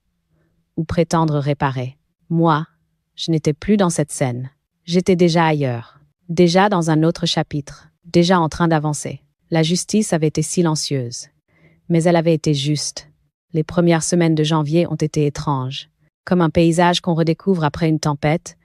Speaker 1: ou prétendre réparer. Moi, je n'étais plus dans cette scène. J'étais déjà ailleurs, déjà dans un autre chapitre. déjà en train d'avancer. La justice avait été silencieuse, mais elle avait été juste. Les premières semaines de janvier ont été étranges. Comme un paysage qu'on redécouvre après une tempête,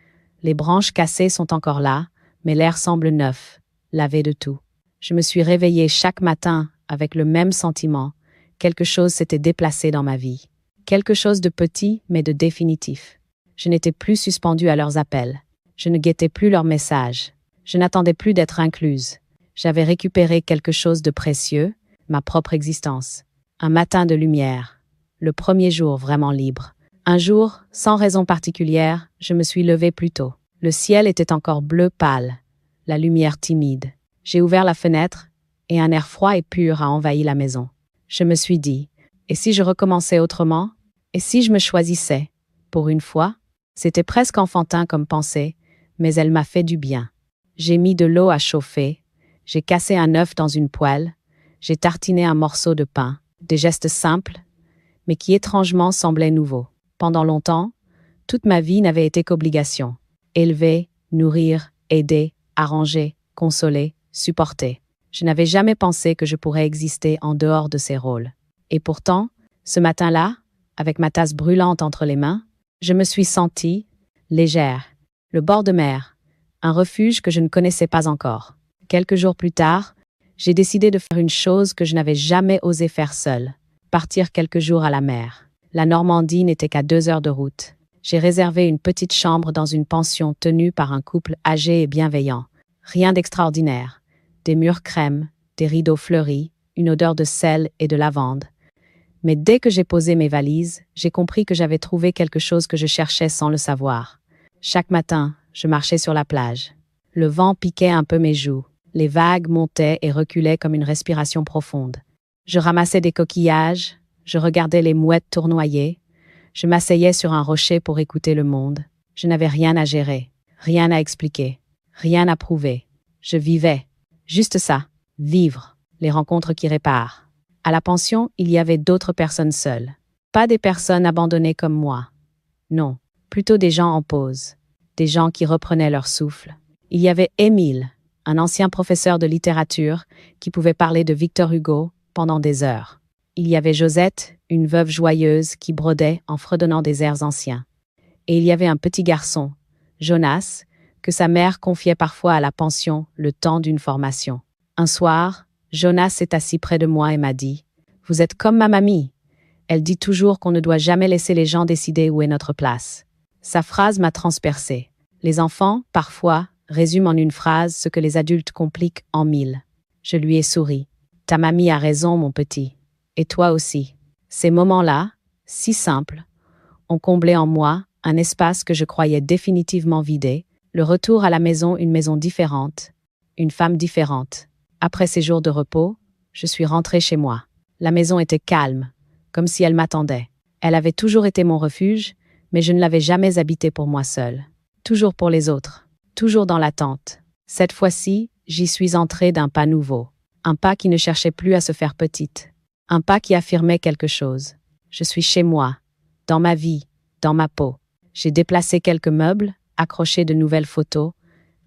Speaker 1: les branches cassées sont encore là, mais l'air semble neuf, lavé de tout. Je me suis réveillée chaque matin avec le même sentiment. Quelque chose s'était déplacé dans ma vie. Quelque chose de petit, mais de définitif. Je n'étais plus suspendue à leurs appels. Je ne guettais plus leurs messages. Je n'attendais plus d'être incluse. J'avais récupéré quelque chose de précieux, ma propre existence. Un matin de lumière. Le premier jour vraiment libre. Un jour, sans raison particulière, je me suis levée plus tôt. Le ciel était encore bleu pâle, la lumière timide. J'ai ouvert la fenêtre et un air froid et pur a envahi la maison. Je me suis dit, et si je recommençais autrement? Et si je me choisissais? Pour une fois, c'était presque enfantin comme pensée, mais elle m'a fait du bien. J'ai mis de l'eau à chauffer, j'ai cassé un œuf dans une poêle, j'ai tartiné un morceau de pain, des gestes simples, mais qui étrangement semblaient nouveaux. Pendant longtemps, toute ma vie n'avait été qu'obligation. Élever, nourrir, aider, arranger, consoler, supporter. Je n'avais jamais pensé que je pourrais exister en dehors de ces rôles. Et pourtant, ce matin-là, avec ma tasse brûlante entre les mains, je me suis sentie légère. Le bord de mer, un refuge que je ne connaissais pas encore. Quelques jours plus tard, j'ai décidé de faire une chose que je n'avais jamais osé faire seule. Partir quelques jours à la mer. La Normandie n'était qu'à 2 heures de route. J'ai réservé une petite chambre dans une pension tenue par un couple âgé et bienveillant. Rien d'extraordinaire. Des murs crème, des rideaux fleuris, une odeur de sel et de lavande. Mais dès que j'ai posé mes valises, j'ai compris que j'avais trouvé quelque chose que je cherchais sans le savoir. Chaque matin, je marchais sur la plage. Le vent piquait un peu mes joues. Les vagues montaient et reculaient comme une respiration profonde. Je ramassais des coquillages, je regardais les mouettes tournoyer, je m'asseyais sur un rocher pour écouter le monde. Je n'avais rien à gérer, rien à expliquer, rien à prouver. Je vivais. Juste ça, vivre, les rencontres qui réparent. À la pension, il y avait d'autres personnes seules. Pas des personnes abandonnées comme moi. Non, plutôt des gens en pause, des gens qui reprenaient leur souffle. Il y avait Émile, un ancien professeur de littérature qui pouvait parler de Victor Hugo pendant des heures. Il y avait Josette, une veuve joyeuse qui brodait en fredonnant des airs anciens. Et il y avait un petit garçon, Jonas, que sa mère confiait parfois à la pension le temps d'une formation. Un soir, Jonas s'est assis près de moi et m'a dit « Vous êtes comme ma mamie. Elle dit toujours qu'on ne doit jamais laisser les gens décider où est notre place. » Sa phrase m'a transpercée. Les enfants, parfois, résument en une phrase ce que les adultes compliquent en 1000. Je lui ai souri. « Ta mamie a raison, mon petit. Et toi aussi. » Ces moments-là, si simples, ont comblé en moi un espace que je croyais définitivement vidé, le retour à la maison, une maison différente, une femme différente. Après ces jours de repos, je suis rentrée chez moi. La maison était calme, comme si elle m'attendait. Elle avait toujours été mon refuge, mais je ne l'avais jamais habitée pour moi seule. Toujours pour les autres, toujours dans l'attente. Cette fois-ci, j'y suis entrée d'un pas nouveau. Un pas qui ne cherchait plus à se faire petite. Un pas qui affirmait quelque chose. Je suis chez moi, dans ma vie, dans ma peau. J'ai déplacé quelques meubles, accroché de nouvelles photos,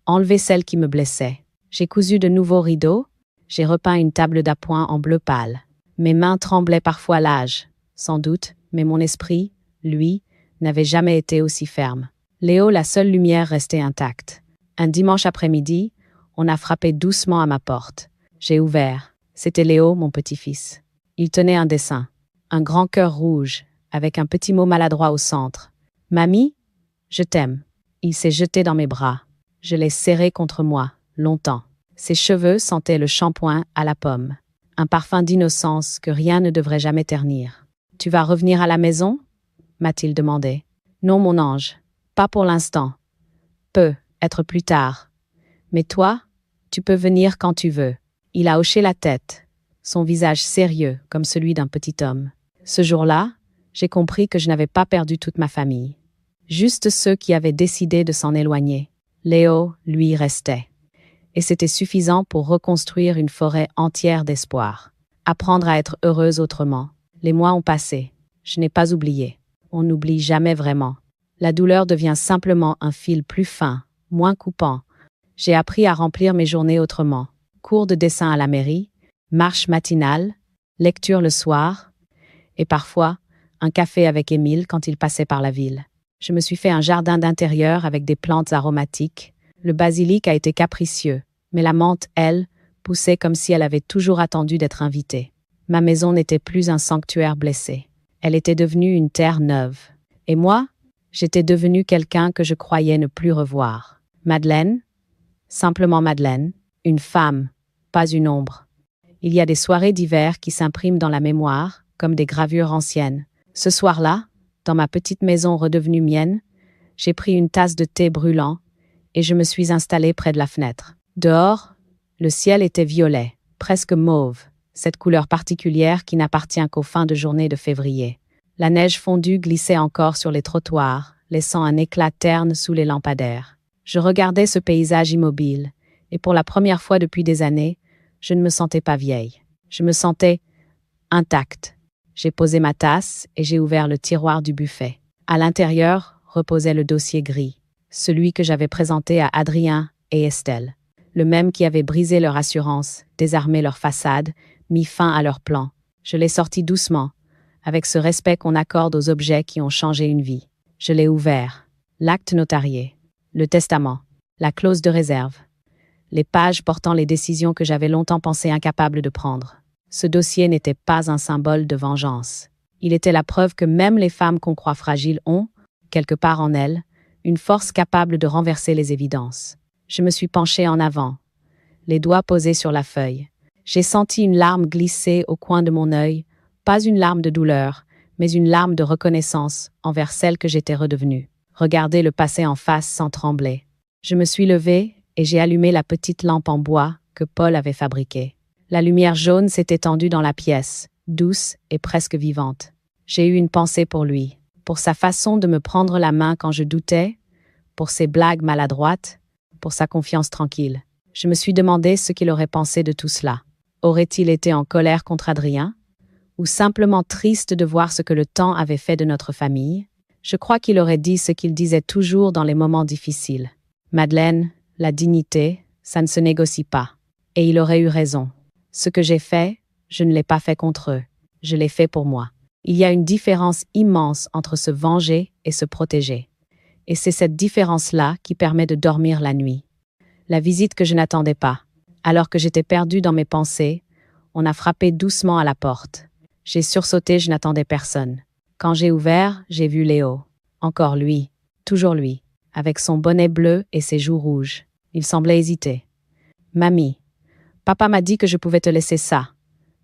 Speaker 1: enlevé celles qui me blessaient. J'ai cousu de nouveaux rideaux, j'ai repeint une table d'appoint en bleu pâle. Mes mains tremblaient parfois à l'âge, sans doute, mais mon esprit, lui, n'avait jamais été aussi ferme. Léo, la seule lumière restait intacte. Un dimanche après-midi, on a frappé doucement à ma porte. J'ai ouvert. C'était Léo, mon petit-fils. Il tenait un dessin, un grand cœur rouge, avec un petit mot maladroit au centre. « Mamie, je t'aime. » Il s'est jeté dans mes bras. Je l'ai serré contre moi, longtemps. Ses cheveux sentaient le shampoing à la pomme. Un parfum d'innocence que rien ne devrait jamais ternir. « Tu vas revenir à la maison ?» m'a-t-il demandé. « Non, mon ange, pas pour l'instant. Peut être plus tard. Mais toi, tu peux venir quand tu veux. » Il a hoché la tête, son visage sérieux comme celui d'un petit homme. Ce jour-là, j'ai compris que je n'avais pas perdu toute ma famille. Juste ceux qui avaient décidé de s'en éloigner. Léo, lui, restait. Et c'était suffisant pour reconstruire une forêt entière d'espoir. Apprendre à être heureuse autrement. Les mois ont passé. Je n'ai pas oublié. On n'oublie jamais vraiment. La douleur devient simplement un fil plus fin, moins coupant. J'ai appris à remplir mes journées autrement. cours de dessin à la mairie, marche matinale, lecture le soir, et parfois, un café avec Émile quand il passait par la ville. Je me suis fait un jardin d'intérieur avec des plantes aromatiques. Le basilic a été capricieux, mais la menthe, elle, poussait comme si elle avait toujours attendu d'être invitée. Ma maison n'était plus un sanctuaire blessé. Elle était devenue une terre neuve. Et moi, j'étais devenue quelqu'un que je croyais ne plus revoir. Madeleine, simplement Madeleine, une femme, pas une ombre. Il y a des soirées d'hiver qui s'impriment dans la mémoire, comme des gravures anciennes. Ce soir-là, dans ma petite maison redevenue mienne, j'ai pris une tasse de thé brûlant et je me suis installée près de la fenêtre. Dehors, le ciel était violet, presque mauve, cette couleur particulière qui n'appartient qu'aux fins de journée de février. La neige fondue glissait encore sur les trottoirs, laissant un éclat terne sous les lampadaires. Je regardais ce paysage immobile, et pour la première fois depuis des années, je ne me sentais pas vieille. Je me sentais intacte. J'ai posé ma tasse et j'ai ouvert le tiroir du buffet. À l'intérieur reposait le dossier gris, celui que j'avais présenté à Adrien et Estelle, le même qui avait brisé leur assurance, désarmé leur façade, mis fin à leurs plans. Je l'ai sorti doucement, avec ce respect qu'on accorde aux objets qui ont changé une vie. Je l'ai ouvert. L'acte notarié, le testament, la clause de réserve, les pages portant les décisions que j'avais longtemps pensé incapable de prendre. Ce dossier n'était pas un symbole de vengeance. Il était la preuve que même les femmes qu'on croit fragiles ont, quelque part en elles, une force capable de renverser les évidences. Je me suis penchée en avant, les doigts posés sur la feuille. J'ai senti une larme glisser au coin de mon œil, pas une larme de douleur, mais une larme de reconnaissance envers celle que j'étais redevenue. Regarder le passé en face sans trembler. Je me suis levée et j'ai allumé la petite lampe en bois que Paul avait fabriquée. La lumière jaune s'est étendue dans la pièce, douce et presque vivante. J'ai eu une pensée pour lui, pour sa façon de me prendre la main quand je doutais, pour ses blagues maladroites, pour sa confiance tranquille. Je me suis demandé ce qu'il aurait pensé de tout cela. Aurait-il été en colère contre Adrien? Ou simplement triste de voir ce que le temps avait fait de notre famille? Je crois qu'il aurait dit ce qu'il disait toujours dans les moments difficiles. Madeleine, la dignité, ça ne se négocie pas. Et il aurait eu raison. Ce que j'ai fait, je ne l'ai pas fait contre eux. Je l'ai fait pour moi. Il y a une différence immense entre se venger et se protéger. Et c'est cette différence-là qui permet de dormir la nuit. La visite que je n'attendais pas. Alors que j'étais perdue dans mes pensées, on a frappé doucement à la porte. J'ai sursauté, je n'attendais personne. Quand j'ai ouvert, j'ai vu Léo. Encore lui, toujours lui, avec son bonnet bleu et ses joues rouges. Il semblait hésiter. « Mamie, papa m'a dit que je pouvais te laisser ça,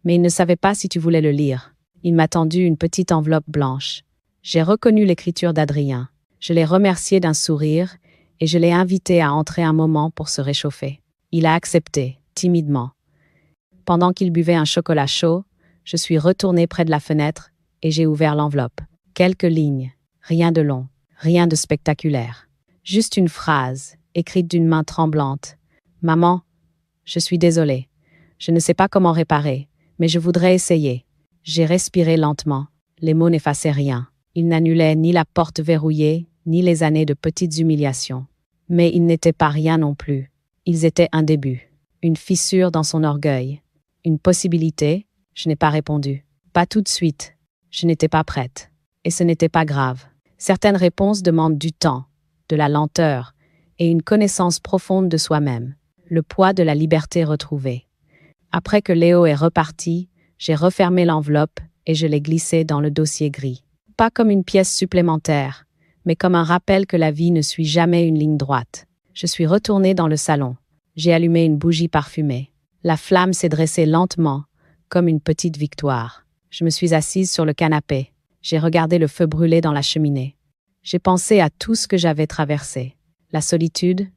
Speaker 1: mais il ne savait pas si tu voulais le lire. » Il m'a tendu une petite enveloppe blanche. J'ai reconnu l'écriture d'Adrien. Je l'ai remercié d'un sourire et je l'ai invité à entrer un moment pour se réchauffer. Il a accepté, timidement. Pendant qu'il buvait un chocolat chaud, je suis retournée près de la fenêtre et j'ai ouvert l'enveloppe. Quelques lignes, rien de long, rien de spectaculaire. Juste une phrase, écrite d'une main tremblante. « Maman, je suis désolée. Je ne sais pas comment réparer, mais je voudrais essayer. » J'ai respiré lentement. Les mots n'effaçaient rien. Ils n'annulaient ni la porte verrouillée, ni les années de petites humiliations. Mais ils n'étaient pas rien non plus. Ils étaient un début, une fissure dans son orgueil, une possibilité. Je n'ai pas répondu. Pas tout de suite. Je n'étais pas prête. Et ce n'était pas grave. Certaines réponses demandent du temps, de la lenteur et une connaissance profonde de soi-même. Le poids de la liberté retrouvée. Après que Léo est reparti, j'ai refermé l'enveloppe et je l'ai glissée dans le dossier gris. Pas comme une pièce supplémentaire, mais comme un rappel que la vie ne suit jamais une ligne droite. Je suis retournée dans le salon. J'ai allumé une bougie parfumée. La flamme s'est dressée lentement, comme une petite victoire. Je me suis assise sur le canapé. J'ai regardé le feu brûler dans la cheminée. J'ai pensé à tout ce que j'avais traversé. La solitude,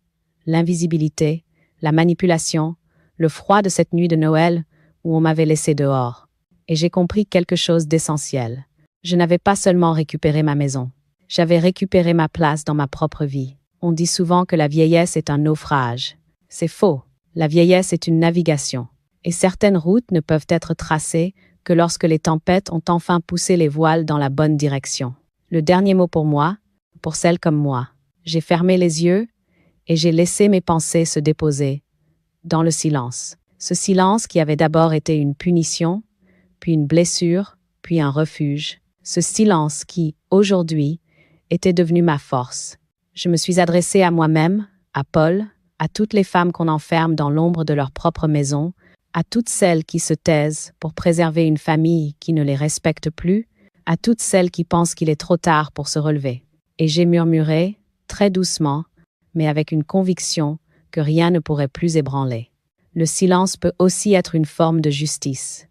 Speaker 1: l'invisibilité, la manipulation, le froid de cette nuit de Noël où on m'avait laissé dehors. Et j'ai compris quelque chose d'essentiel. Je n'avais pas seulement récupéré ma maison. J'avais récupéré ma place dans ma propre vie. On dit souvent que la vieillesse est un naufrage. C'est faux. La vieillesse est une navigation. Et certaines routes ne peuvent être tracées que lorsque les tempêtes ont enfin poussé les voiles dans la bonne direction. Le dernier mot pour moi, pour celles comme moi. J'ai fermé les yeux et j'ai laissé mes pensées se déposer dans le silence. Ce silence qui avait d'abord été une punition, puis une blessure, puis un refuge. Ce silence qui, aujourd'hui, était devenu ma force. Je me suis adressée à moi-même, à Paul, à toutes les femmes qu'on enferme dans l'ombre de leur propre maison, à toutes celles qui se taisent pour préserver une famille qui ne les respecte plus, à toutes celles qui pensent qu'il est trop tard pour se relever. Et j'ai murmuré, très doucement, mais avec une conviction que rien ne pourrait plus ébranler. Le silence peut aussi être une forme de justice.